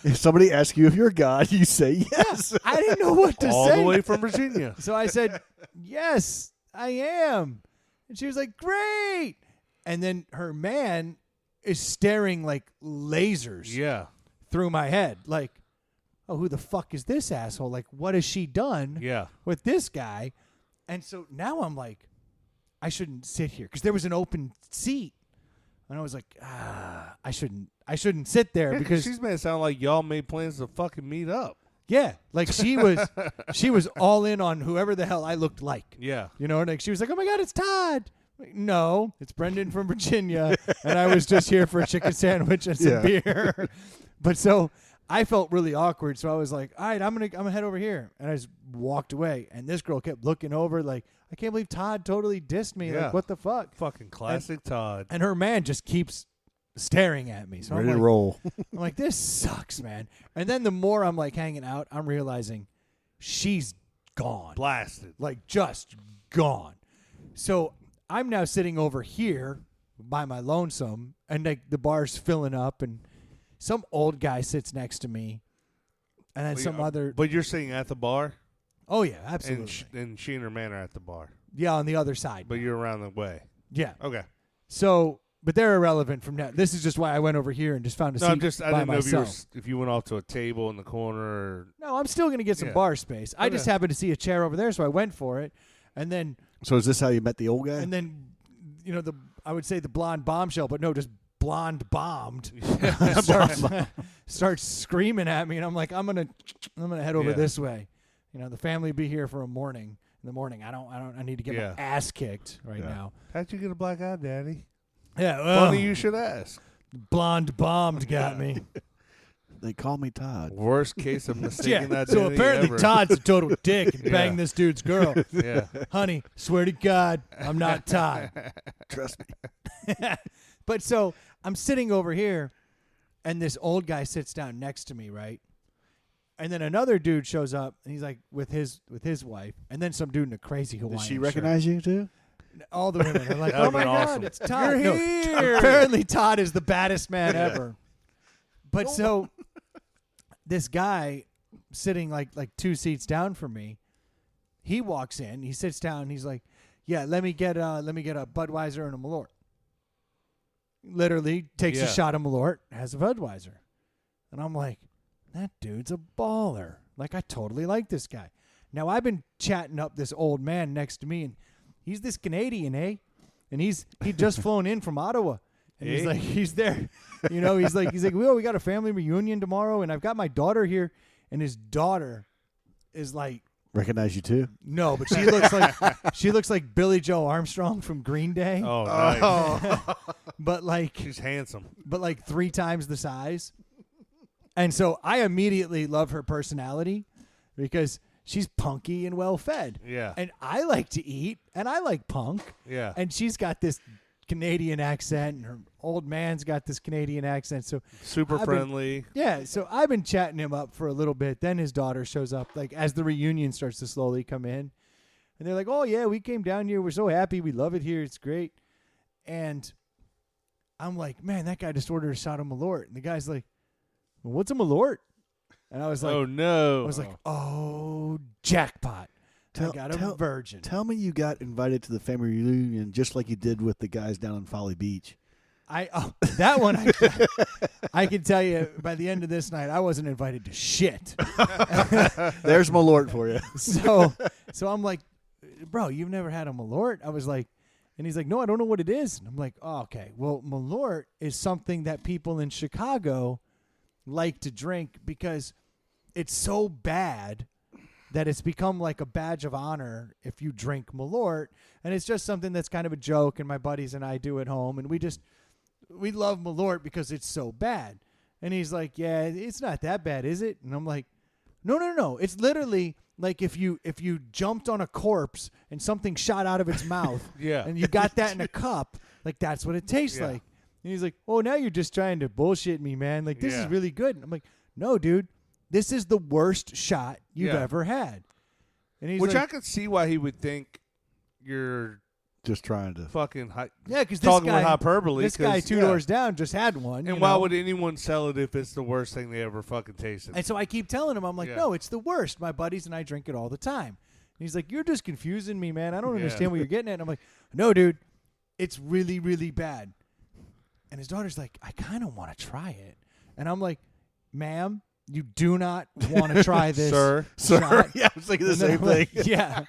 If somebody asks you if you're God, you say yes. I didn't know what to All say. the way from Virginia. So I said, "Yes, I am." And she was like, "Great." And then her man is staring like lasers Yeah. through my head. Like, oh, who the fuck is this asshole? Like, what has she done Yeah. with this guy? And so now I'm like, I shouldn't sit here because there was an open seat. And I was like, I shouldn't sit there Yeah, because she's made it sound like y'all made plans to fucking meet up. yeah, like she was all in on whoever the hell I looked like. Yeah. You know, like she was like, "Oh my God, it's Todd." Like, no, it's Brendan from Virginia, and I was just here for a chicken sandwich and some beer. But so I felt really awkward, so I was like, "All right, I'm gonna head over here," and I just walked away. And this girl kept looking over, like, "I can't believe Todd totally dissed me. Yeah. Like, what the fuck?" Fucking classic Todd. And her man just keeps staring at me. So Ready I'm to like, roll. I'm like, this sucks, man. And then the more I'm like hanging out, I'm realizing she's gone. Blasted. Like just gone. So I'm now sitting over here by my lonesome, and like the bar's filling up, and some old guy sits next to me, and then some other. But you're sitting at the bar? Oh yeah, absolutely. And she and her man are at the bar. Yeah, on the other side. But you're around the way. Yeah. Okay. So, but they're irrelevant from now. This is just why I went over here and just found a seat I by didn't know myself. if you went off to a table in the corner or No, I'm still going to get some Yeah. bar space. I just Okay. happened to see a chair over there, so I went for it. And then, So is this how you met the old guy? you know, I would say the blonde bombshell, but no, just blonde bombed. starts screaming at me, and I'm like, I'm gonna head over Yeah. this way. You know, the family be here for a morning. In the morning, I need to get Yeah. my ass kicked right Yeah. now. how'd you get a black eye, Daddy? Yeah, well, Funny you should ask. blonde bombed got me. They call me Todd. Worst case of mistaken Yeah. identity So apparently ever. Todd's a total dick and Yeah. banged this dude's girl. Yeah. Honey, swear to God, I'm not Todd. Trust me. But so I'm sitting over here, and this old guy sits down next to me, right? And then another dude shows up, and he's like with his wife, and then some dude in a crazy Hawaiian Does she shirt. recognize you too? All the women are like, That "Oh would've my been God, awesome. it's Todd!" You're No, here. apparently, Todd is the baddest man ever. But so this guy sitting like 2 seats down from me, he walks in, he sits down, and he's like, "Yeah, let me get a Budweiser and a Malort." Literally takes a Yeah. shot of Malort, has a Budweiser, and I'm like, that dude's a baller. Like, I totally like this guy. Now I've been chatting up this old man next to me, and he's this Canadian, eh? And he'd just flown in from Ottawa. And he's Hey. like, he's there. You know, he's like, well, we got a family reunion tomorrow, and I've got my daughter here. And his daughter is like, Recognize you too? no, but she looks like Billie Joe Armstrong from Green Day. Oh, nice. But like She's handsome. 3 times the size. And so I immediately love her personality because she's punky and well fed. Yeah. And I like to eat, and I like punk. Yeah. And she's got this Canadian accent, and her old man's got this Canadian accent. So Super I've been- friendly. yeah, so I've been chatting him up for a little bit. Then his daughter shows up, like as the reunion starts to slowly come in, and they're like, "Oh yeah, we came down here. We're so happy. We love it here. It's great." And I'm like, "Man, that guy just ordered a shot of Malort," and the guy's like, "Well, what's a Malort?" And I was like, Oh no. I was like, "Oh, jackpot! I got a virgin." Tell me you got invited to the family reunion just like you did with the guys down in Folly Beach. That one I can tell you by the end of this night I wasn't invited to shit. There's Malort for you. So I'm like, "Bro, you've never had a Malort?" I was like, and he's like, "No, I don't know what it is." And I'm like, "Oh, okay. Well, Malort is something that people in Chicago like to drink because it's so bad that it's become like a badge of honor if you drink Malort, and it's just something that's kind of a joke, and my buddies and I do at home, and we love Malort because it's so bad. And he's like, yeah, it's not that bad, is it? And I'm like, no. It's literally like if you jumped on a corpse and something shot out of its mouth, and you got that in a cup, like that's what it tastes like. And he's like, oh, now you're just trying to bullshit me, man. Like, this is really good. And I'm like, no, dude. This is the worst shot you've ever had. And he's Which like, I could see why he would think you're just trying to fucking because talking with hyperbole. This guy two doors down just had one. And why would anyone sell it if it's the worst thing they ever fucking tasted? And so I keep telling him, I'm like, no, it's the worst. My buddies and I drink it all the time. And he's like, you're just confusing me, man. I don't understand what you're getting at. And I'm like, no, dude, it's really, really bad. And his daughter's like, I kind of want to try it. And I'm like, ma'am, you do not want to try this, sir. shot. Yeah, I was thinking the same thing. Yeah.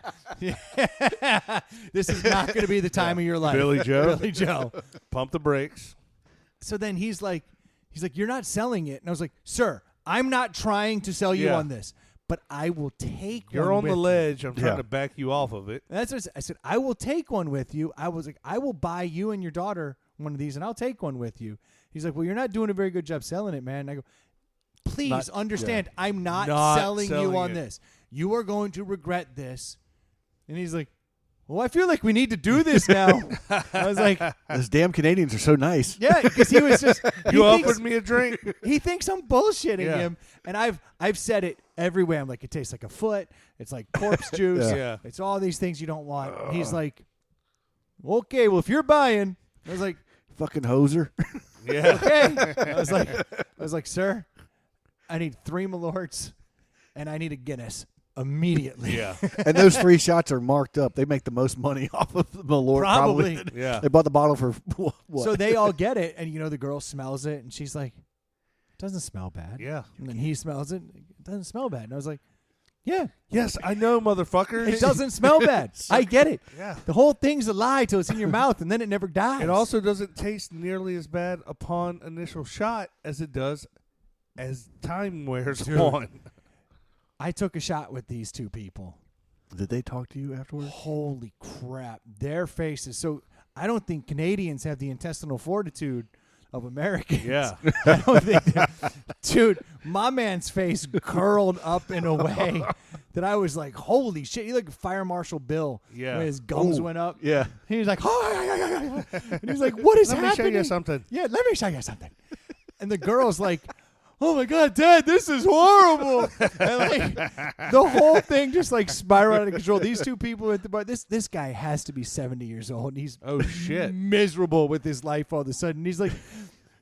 This is not going to be the time of your life. Billy Joe. Pump the brakes. So then he's like, you're not selling it. And I was like, sir, I'm not trying to sell you on this, but I will take one. You're on the with ledge. you. I'm trying to back you off of it. And that's what I said. I will take one with you. I was like, I will buy you and your daughter one of these, and I'll take one with you. He's like, well, you're not doing a very good job selling it, man. And I go, please understand, I'm not selling you on this. You are going to regret this. And he's like, well, I feel like we need to do this now. I was like, those damn Canadians are so nice. yeah, because he was just You offered me a drink. He thinks I'm bullshitting him, and I've said it everywhere. I'm like, it tastes like a foot. It's like corpse juice. Yeah. It's all these things you don't want. And he's like, okay, well, if you're buying, I was like, fucking hoser. Yeah. okay. I was like, sir, I need 3 Malorts, and I need a Guinness immediately. Yeah. And those 3 shots are marked up. They make the most money off of the Malort. Probably. Yeah. They bought the bottle for what? So they all get it, and the girl smells it, and she's like, it doesn't smell bad. Yeah. And then he smells it doesn't smell bad. And I was like, yeah. Yes, I know, motherfucker. It doesn't smell bad. I get it. Yeah. The whole thing's a lie till it's in your mouth, and then it never dies. It also doesn't taste nearly as bad upon initial shot as it does as time wears on. I took a shot with these 2 people. Did they talk to you afterwards? Holy crap. Their faces. So I don't think Canadians have the intestinal fortitude of Americans. Yeah. I don't think dude, my man's face curled up in a way that I was like, holy shit. He looked like Fire Marshal Bill. Yeah. When his gums went up. Yeah. He was like, oh, and he's like, what is Let happening? me show you something. Yeah, let me show you something. And the girl's like, oh my God, Dad, this is horrible. And like the whole thing just like spiraled out of control. These 2 people at the bar, this guy has to be 70 years old, and he's Oh, shit. miserable with his life all of a sudden. He's like,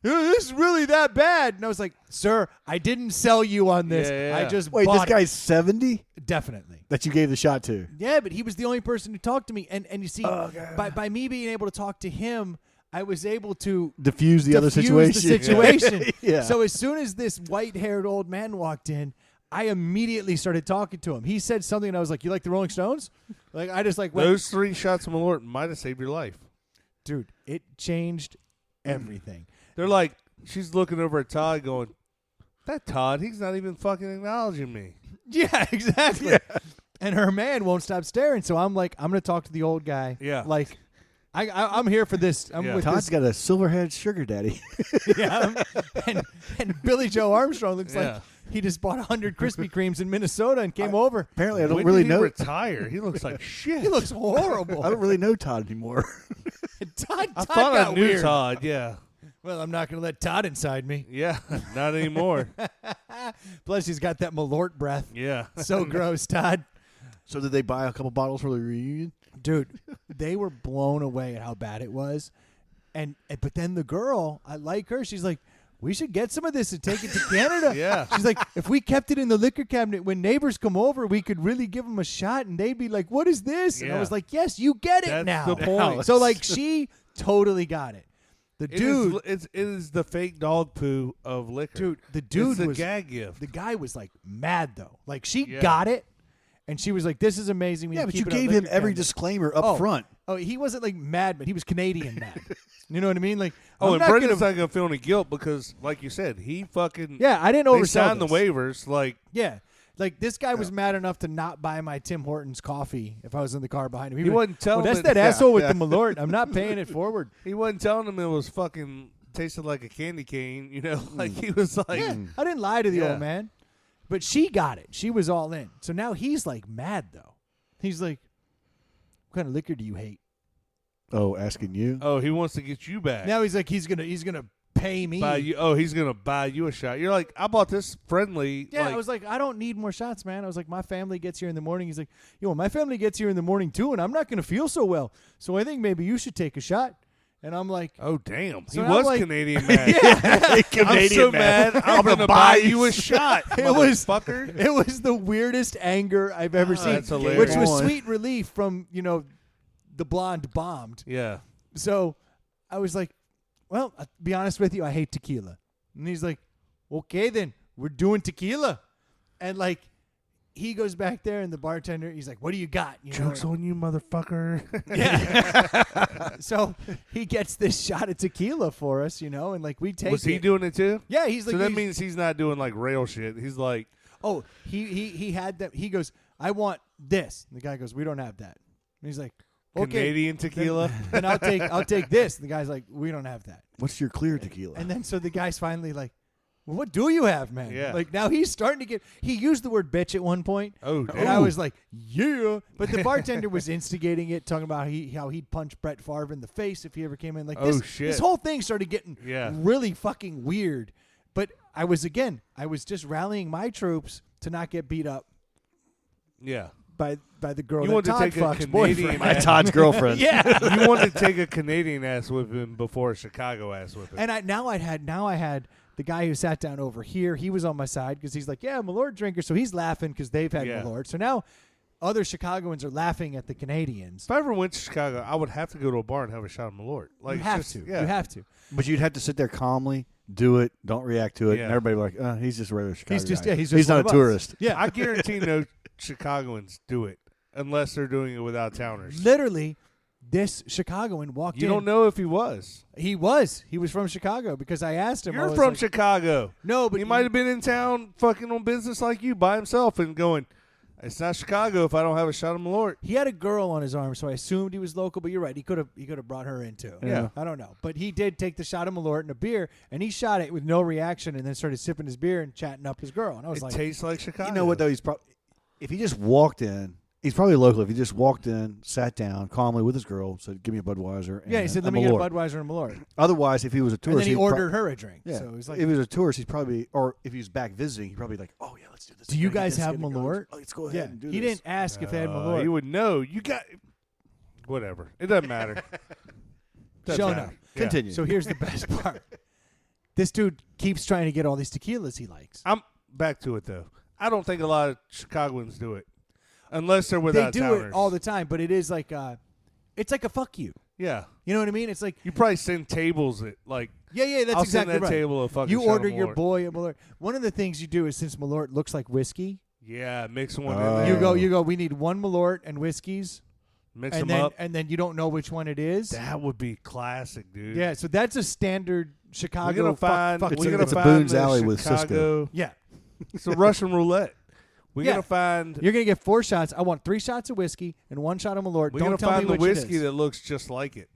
this is really that bad. And I was like, sir, I didn't sell you on this. Yeah. I just Wait, bought this guy's 70 it. Definitely. that you gave the shot to? Yeah, but he was the only person who talked to me. And you see, by me being able to talk to him, I was able to Diffuse the other situation. The situation. Yeah. So as soon as this white-haired old man walked in, I immediately started talking to him. He said something, and I was like, "You like the Rolling Stones?" Like I just like went, Those 3 shots of Malort might have saved your life. dude. It changed everything. They're like, she's looking over at Todd going, that Todd, he's not even fucking acknowledging me. Yeah, exactly. Yeah. And her man won't stop staring. So I'm like, I'm gonna talk to the old guy. Yeah. Like, I'm here for this. I'm with Todd's this. got a silverhead sugar daddy. Yeah. And Billy Joe Armstrong looks Yeah. like he just bought 100 Krispy Kremes in Minnesota and came over. Apparently, I don't When really did he know. retire? He looks like shit. He looks horrible. I don't really know Todd anymore. Todd I thought got I knew weird. Todd, yeah. Well, I'm not going to let Todd inside me. Yeah, not anymore. Plus, he's got that Malort breath. Yeah. So gross, Todd. So did they buy a couple bottles for the reunion? Dude, they were blown away at how bad it was. But then the girl, I like her. She's like, we should get some of this and take it to Canada. Yeah. She's like, if we kept it in the liquor cabinet, when neighbors come over, we could really give them a shot, and they'd be like, what is this? And I Yeah. was like, yes, you get it That's now. the point. So, like, she totally got it. The dude, it is the fake dog poo of liquor. dude, the dude it's a was gag gift. The guy was like mad though. Like she Yeah. got it, and she was like, "This is amazing." We Yeah, need to but you keep it on gave him liquor every cabinet." disclaimer up front. Oh, he wasn't like mad, but he was Canadian mad. You know what I mean? Like, Oh, I'm and not Brendan's gonna, not going to feel any guult because, like you said, he fucking yeah, I didn't they oversell signed the this. waivers. Like, Yeah. Like, this guy was mad enough to not buy my Tim Hortons coffee if I was in the car behind him. he wasn't telling that's it- that yeah, asshole with yeah. the Malort. I'm not paying it forward. He wasn't telling him it was fucking tasted like a candy cane. You know, like he was like, Yeah, I didn't lie to the Yeah. old man. But she got it. She was all in. So now he's, like, mad, though. He's like, what kind of liquor do you hate? Oh, asking you? oh, he wants to get you back. Now he's like, he's gonna pay me. Buy you. Oh, he's going to buy you a shot. You're like, I bought this friendly. Yeah, like, I was like, I don't need more shots, man. I was like, my family gets here in the morning. He's like, my family gets here in the morning too, and I'm not going to feel so well. So I think maybe you should take a shot. And I'm like, oh damn, So he I'm was like- Canadian mad. yeah. I'm so mad. I'm going to buy you a shot, It was- motherfucker. It was the weirdest anger I've ever seen, that's hilarious. which was Go on. sweet relief from the blonde bombed. Yeah. So I was like, well, I'll be honest with you, I hate tequila. And he's like, okay, then we're doing tequila. And like, he goes back there and the bartender, he's like, what do you got? Joke's on you, motherfucker. Yeah. So he gets this shot of tequila for us, and like we take Was he it. doing it too? Yeah, he's like, So that he's- means he's not doing like rail shit. He's like, oh, he had that. He goes, I want this. And the guy goes, we don't have that. And he's like, okay, Canadian tequila. then I'll take this. And the guy's like, we don't have that. What's your clear tequila? And then so the guy's finally like, well, what do you have, man? Yeah. Like now he's starting to get. He used the word bitch at one point. Oh, And damn. I was like, yeah. But the bartender was instigating it, talking about how he'd punch Brett Favre in the face if he ever came in. Like Oh, this, shit. this whole thing started getting Yeah. really fucking weird. But I was just rallying my troops to not get beat up Yeah. by the girl You that wanted to Todd take a fucks Canadian boyfriend. My Todd's girlfriend. Yeah. You wanted to take a Canadian ass whipping before a Chicago ass whipping. And I had the guy who sat down over here. He was on my side because he's like, yeah, Malort drinker. So he's laughing because they've had Yeah. Malort. So now other Chicagoans are laughing at the Canadians. If I ever went to Chicago, I would have to go to a bar and have a shot of Malort. Like You have it's to. just- Yeah. You have to. But you'd have to sit there calmly, do it, don't react to it, Yeah. and everybody would be like, he's just a regular Chicago He's just guy. yeah. He's just not one a of us. tourist. Yeah. I guarantee no Chicagoans do it unless they're doing it without towners. Literally, this Chicagoan walked You in. don't know if he was. He was from Chicago because I asked him. I You're was from like, Chicago. No, but He might have been in town fucking on business like you by himself and going, it's not Chicago if I don't have a shot of Malort. He had a girl on his arm, so I assumed he was local. But you're right; he could have brought her in too. Yeah. I don't know, but he did take the shot of Malort and a beer, and he shot it with no reaction, and then started sipping his beer and chatting up his girl. And I was It like, tastes like Chicago. You know what, though? If he just walked in, he's probably local. If he just walked in, sat down calmly with his girl, said, give me a Budweiser. "Yeah," he and said, a "Let me get a Malort." Budweiser and a Malort." Otherwise, if he was a And tourist, then he he'd ordered her a drink. Yeah. So it was like, if he was a tourist, he'd probably, or if he was back visiting, he'd probably be like, oh, yeah, let's do this. Do you Gotta get guys this, have gotta go. Malort? Let's go ahead yeah, and do he this. didn't ask if they had Malort. You would know. You got whatever. It doesn't matter. Doesn't Show matter. enough. Yeah. Continue. So here's the best part. This dude keeps trying to get all these tequilas he likes. I'm back to it though. I don't think a lot of Chicagoans do it unless they're They without do towners. it all the time, but it is like it's like a fuck you. Yeah. You know what I mean? It's like You probably send tables at like yeah, that's I'll exactly send that right. table a fucking You shot order of your Malort. boy a Malort. One of the things you do is since Malort looks like whiskey, Yeah, mix one in Oh. there. you go. We need one Malort and whiskeys, mix and them then up. and then you don't know which one it is. That would be classic, dude. Yeah, so that's a standard Chicago. We're gonna find. fuck It's we're a- gonna it's a find Boone's the Alley with Chicago. Yeah, It's a Russian roulette. We're Yeah. gonna find. you're gonna get 4 shots. I want 3 shots of whiskey and 1 shot of Malort. We're Don't gonna tell find me the which it whiskey is. that looks just like it.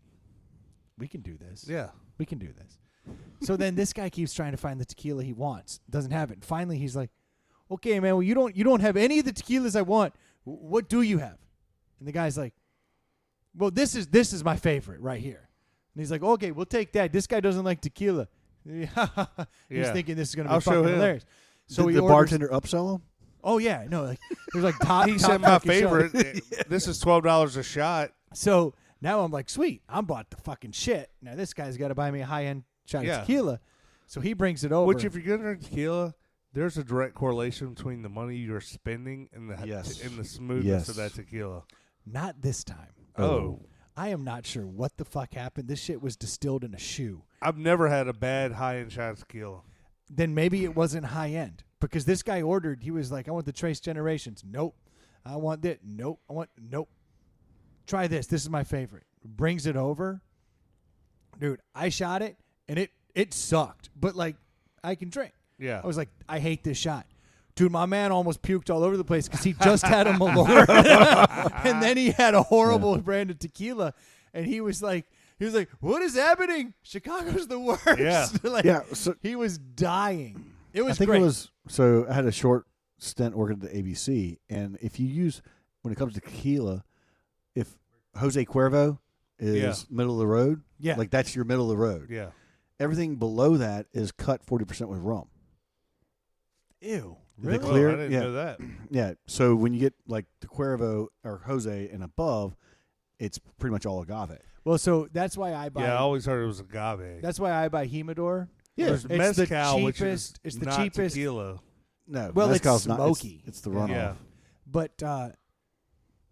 We can do this. Yeah. We can do this. So then this guy keeps trying to find the tequila he wants. Doesn't have it. Finally, he's like, "Okay, man. Well, you don't have any of the tequilas I want. What do you have?" And the guy's like, "Well, this is my favorite right here." And he's like, "Okay, we'll take that. This guy doesn't like tequila." He's Yeah. thinking this is gonna be I'll show fucking him. hilarious. So Did he the orders, bartender upsell him? Oh yeah, no, like there's like top. He top said my fucking shelf. favorite. This is $12 a shot. So now I'm like, sweet, I'm bought the fucking shit. Now this guy's got to buy me a high end shot Yeah. of tequila. So he brings it over. Which, if you're gonna drink tequila, there's a direct correlation between the money you're spending and the Yes. and the smoothness Yes. of that tequila. Not this time. Oh. I am not sure what the fuck happened. This shit was distilled in a shoe. I've never had a bad high-end shot of tequila. Then maybe it wasn't high end because this guy ordered. He was like, "I want the Trace Generations." Nope. I want that. Nope. Nope. Try this. This is my favorite. Brings it over. Dude, I shot it, and it sucked. But, like, I can drink. Yeah. I was like, I hate this shot. Dude, my man almost puked all over the place because he just had a Malort. And then he had a horrible brand of tequila. And he was like, what is happening? Chicago's the worst. Yeah. So he was dying. It was I think great. it was. So I had a short stint working at the ABC, and if you use, when it comes to tequila, if Jose Cuervo is middle of the road, like that's your middle of the road. Yeah. Everything below that is cut 40% with rum. Ew. They Really? clear I it? didn't Yeah. know that. Yeah. So when you get like the Cuervo or Jose and above, it's pretty much all agave. Well, so that's why I buy. Yeah, I always heard it was agave. That's why I buy Humidor. Yeah. There's It's mezcal, the which cheapest. is It's the not cheapest. tequila. No. Well, it's mezcal's not. smoky. It's the runoff. Yeah. But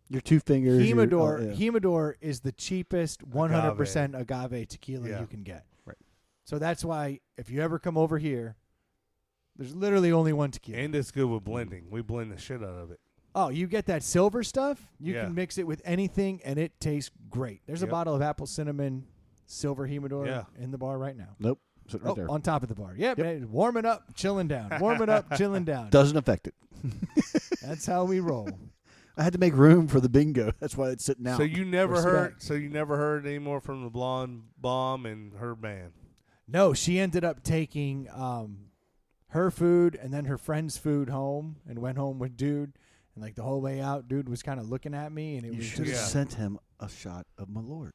Your 2 fingers. Humidor, yeah. Humidor is the cheapest 100% agave tequila Yeah. you can get. Right. So that's why if you ever come over here, there's literally only one tequila. And it's good with blending. We blend the shit out of it. Oh, you get that silver stuff? You Yeah. can mix it with anything, and it tastes great. There's a Yep. bottle of apple cinnamon silver Humidor Yeah. in the bar right now. Nope. Sitting right there. On top of the bar. Yep. Man, warming up, chilling down. Warming up, chilling down. Doesn't affect it. That's how we roll. I had to make room for the bingo. That's why it's sitting out. So you never Respect. heard any more from the blonde bomb and her band. No, she ended up taking her food and then her friend's food home and went home with dude. And like the whole way out, dude was kind of looking at me, and it You was should have just sent him a shot of Malort.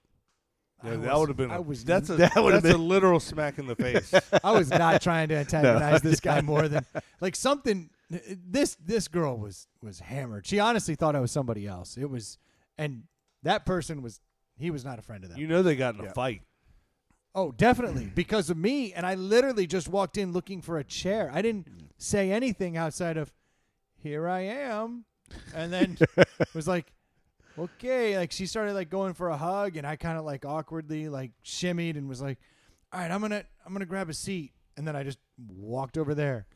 Yeah, I that was- would have been. I was That's a that would've that's a been- literal smack in the face. I was not trying to antagonize this guy more than like something. This girl was hammered. She honestly thought I was somebody else. It was, and that person was. He was not a friend of that. You know they got in a Yeah. fight. Oh, definitely because of me. And I literally just walked in looking for a chair. I didn't say anything outside of, "Here I am," and then was like, "Okay." Like she started like going for a hug, and I kind of like awkwardly like shimmied and was like, "All right, I'm gonna grab a seat," and then I just walked over there.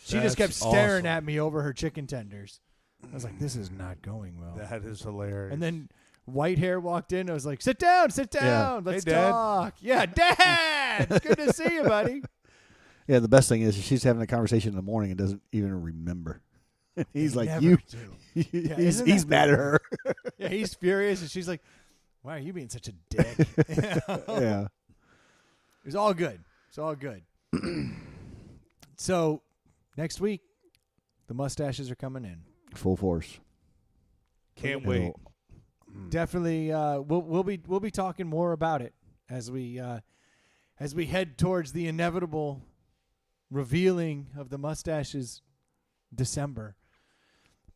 She just kept That's staring awesome. at me over her chicken tenders. I was like, "This is not going well." That is hilarious. And then white hair walked in. I was like, sit down. Yeah. Let's Hey, Dad." talk. Yeah, Dad. It's good to see you, buddy. Yeah, the best thing is she's having a conversation in the morning and doesn't even remember. He's They like, never you. do. he's isn't that mad at her. Yeah, he's furious, and she's like, "Why are you being such a dick?" Yeah. It was all good. It's all good. So next week, the mustaches are coming in. Full force. can't wait. It'll- Definitely, we'll be talking more about it as we head towards the inevitable revealing of the mustaches December.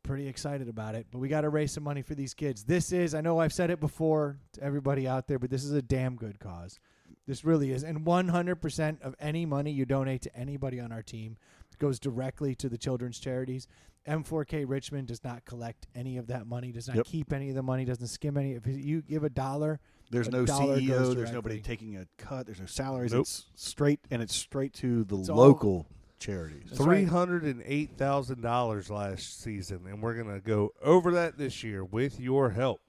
Pretty excited about it, but we got to raise some money for these kids. This is, I know I've said it before to everybody out there, but this is a damn good cause. This really is. And 100% of any money you donate to anybody on our team goes directly to the children's charities. M4K Richmond does not collect any of that money, does not Yep. keep any of the money, doesn't skim any. If you give $1, There's a no dollar CEO. goes There's nobody directly. taking a cut. There's no salaries. Nope. It's straight, and it's straight to the It's all- local charities. That's right. $308,000 last season, and we're gonna go over that this year with your help.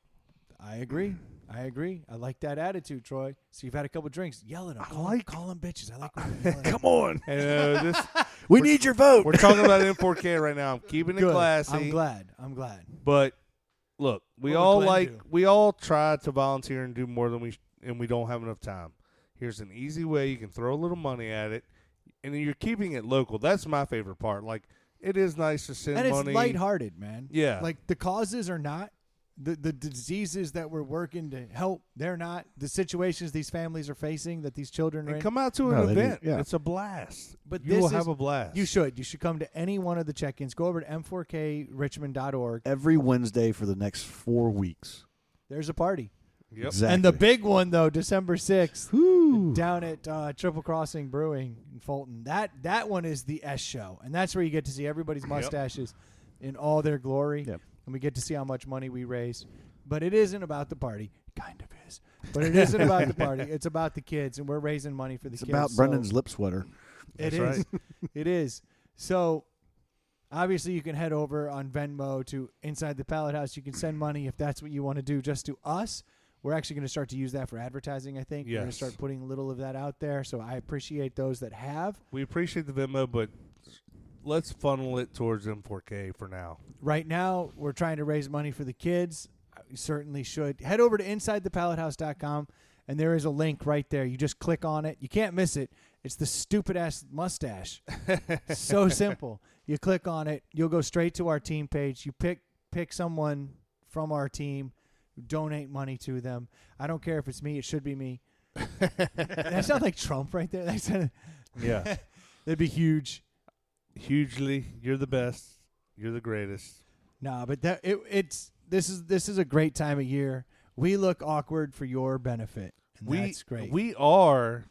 I agree. I like that attitude, Troy. So you've had a couple drinks. Yell at them. Call them bitches. I like when you yell at 'em. Come on, And this we need your vote. we're talking about M4K right now. I'm keeping it Good. classy. I'm glad. But look, we What would all Glenn do? we all try to volunteer and do more than we don't have enough time. Here's an easy way you can throw a little money at it, and you're keeping it local. That's my favorite part. Like, it is nice to send And money. it's lighthearted, man. Yeah. Like the causes are not the diseases that we're working to help. They're not the situations these families are facing that these children are And in. come out to No, an they do, event. yeah. It's a blast. But You this will is- have a blast. You should come to any one of the check-ins. Go over to m4krichmond.org. Every Wednesday for the next 4 weeks. There's a party. Yep. Exactly. And the big one though, December 6th. Whew. Down at Triple Crossing Brewing in Fulton. That one is the S show, and that's where you get to see everybody's mustaches in all their glory, Yep. and we get to see how much money we raise. But it isn't about the party. Kind of is, but it isn't about the party. It's about the kids, and we're raising money for the It's kids. about so Brendan's lip sweater. It That's is. It is. So obviously, you can head over on Venmo to Inside the Pallet House. You can send money if that's what you want to do, just to us. We're actually going to start to use that for advertising, I think. We're going to Yes. start putting a little of that out there. So I appreciate those that have. We appreciate the Venmo, but let's funnel it towards M4K for now. Right now, we're trying to raise money for the kids. You certainly should. Head over to InsideThePalletHouse.com, and there is a link right there. You just click on it. You can't miss it. It's the stupid-ass mustache. So simple. You click on it. You'll go straight to our team page. You pick someone from our team, donate money to them. I don't care if it's me. It should be me. That sounds like Trump right there. Yeah. That'd be huge. Hugely. You're the best. You're the greatest. No, but this is a great time of year. We look awkward for your benefit, and that's great. We are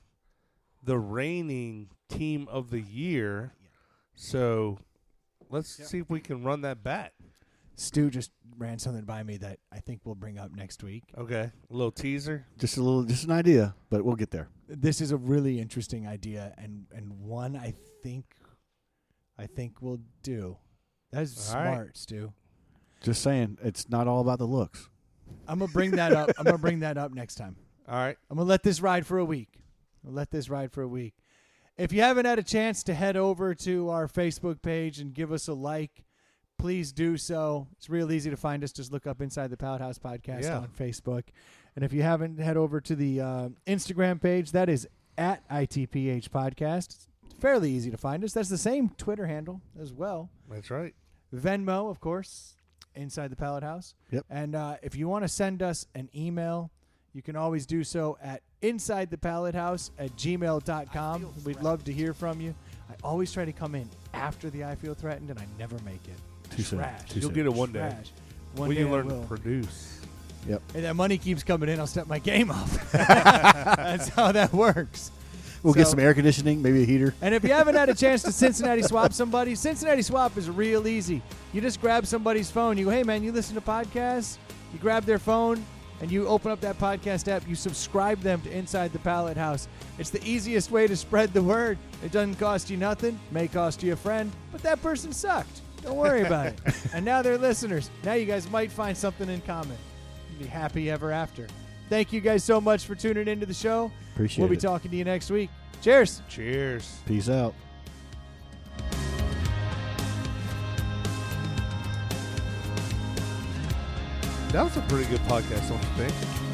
the reigning team of the year, so let's see if we can run that back. Stu just ran something by me that I think we'll bring up next week. Okay, a little teaser. Just an idea, but we'll get there. This is a really interesting idea, and one I think we'll do. That's All smart, right. Stu. Just saying, it's not all about the looks. I'm gonna bring that up. I'm gonna bring that up next time. All right. I'm gonna let this ride for a week. If you haven't had a chance to head over to our Facebook page and give us a like, please do so. It's real easy to find us. Just look up Inside the Pallet House Podcast on Facebook. And if you haven't, head over to the Instagram page. That is at ITPH Podcast. It's fairly easy to find us. That's the same Twitter handle as well. That's right. Venmo, of course, Inside the Pallet House. Yep. And if you want to send us an email, you can always do so at insidethepallethouse@gmail.com. We'd love to hear from you. I always try to come in after the I Feel Threatened, and I never make it. Too soon. Trash. Too You'll soon. get it one day. Trash. One When day you I learn will. to produce. Yep. And that money keeps coming in, I'll step my game up. That's how that works. We'll get So- some air conditioning, maybe a heater. And if you haven't had a chance to Cincinnati Swap somebody, Cincinnati Swap is real easy. You just grab somebody's phone. You go, hey, man, you listen to podcasts? You grab their phone, and you open up that podcast app. You subscribe them to Inside the Pallet House. It's the easiest way to spread the word. It doesn't cost you nothing. May cost you a friend, but that person sucked. Don't worry about it. And now they're listeners. Now you guys might find something in common. You'll be happy ever after. Thank you guys so much for tuning into the show. Appreciate We'll be it. talking to you next week. Cheers. Cheers. Peace out. That was a pretty good podcast, don't you think?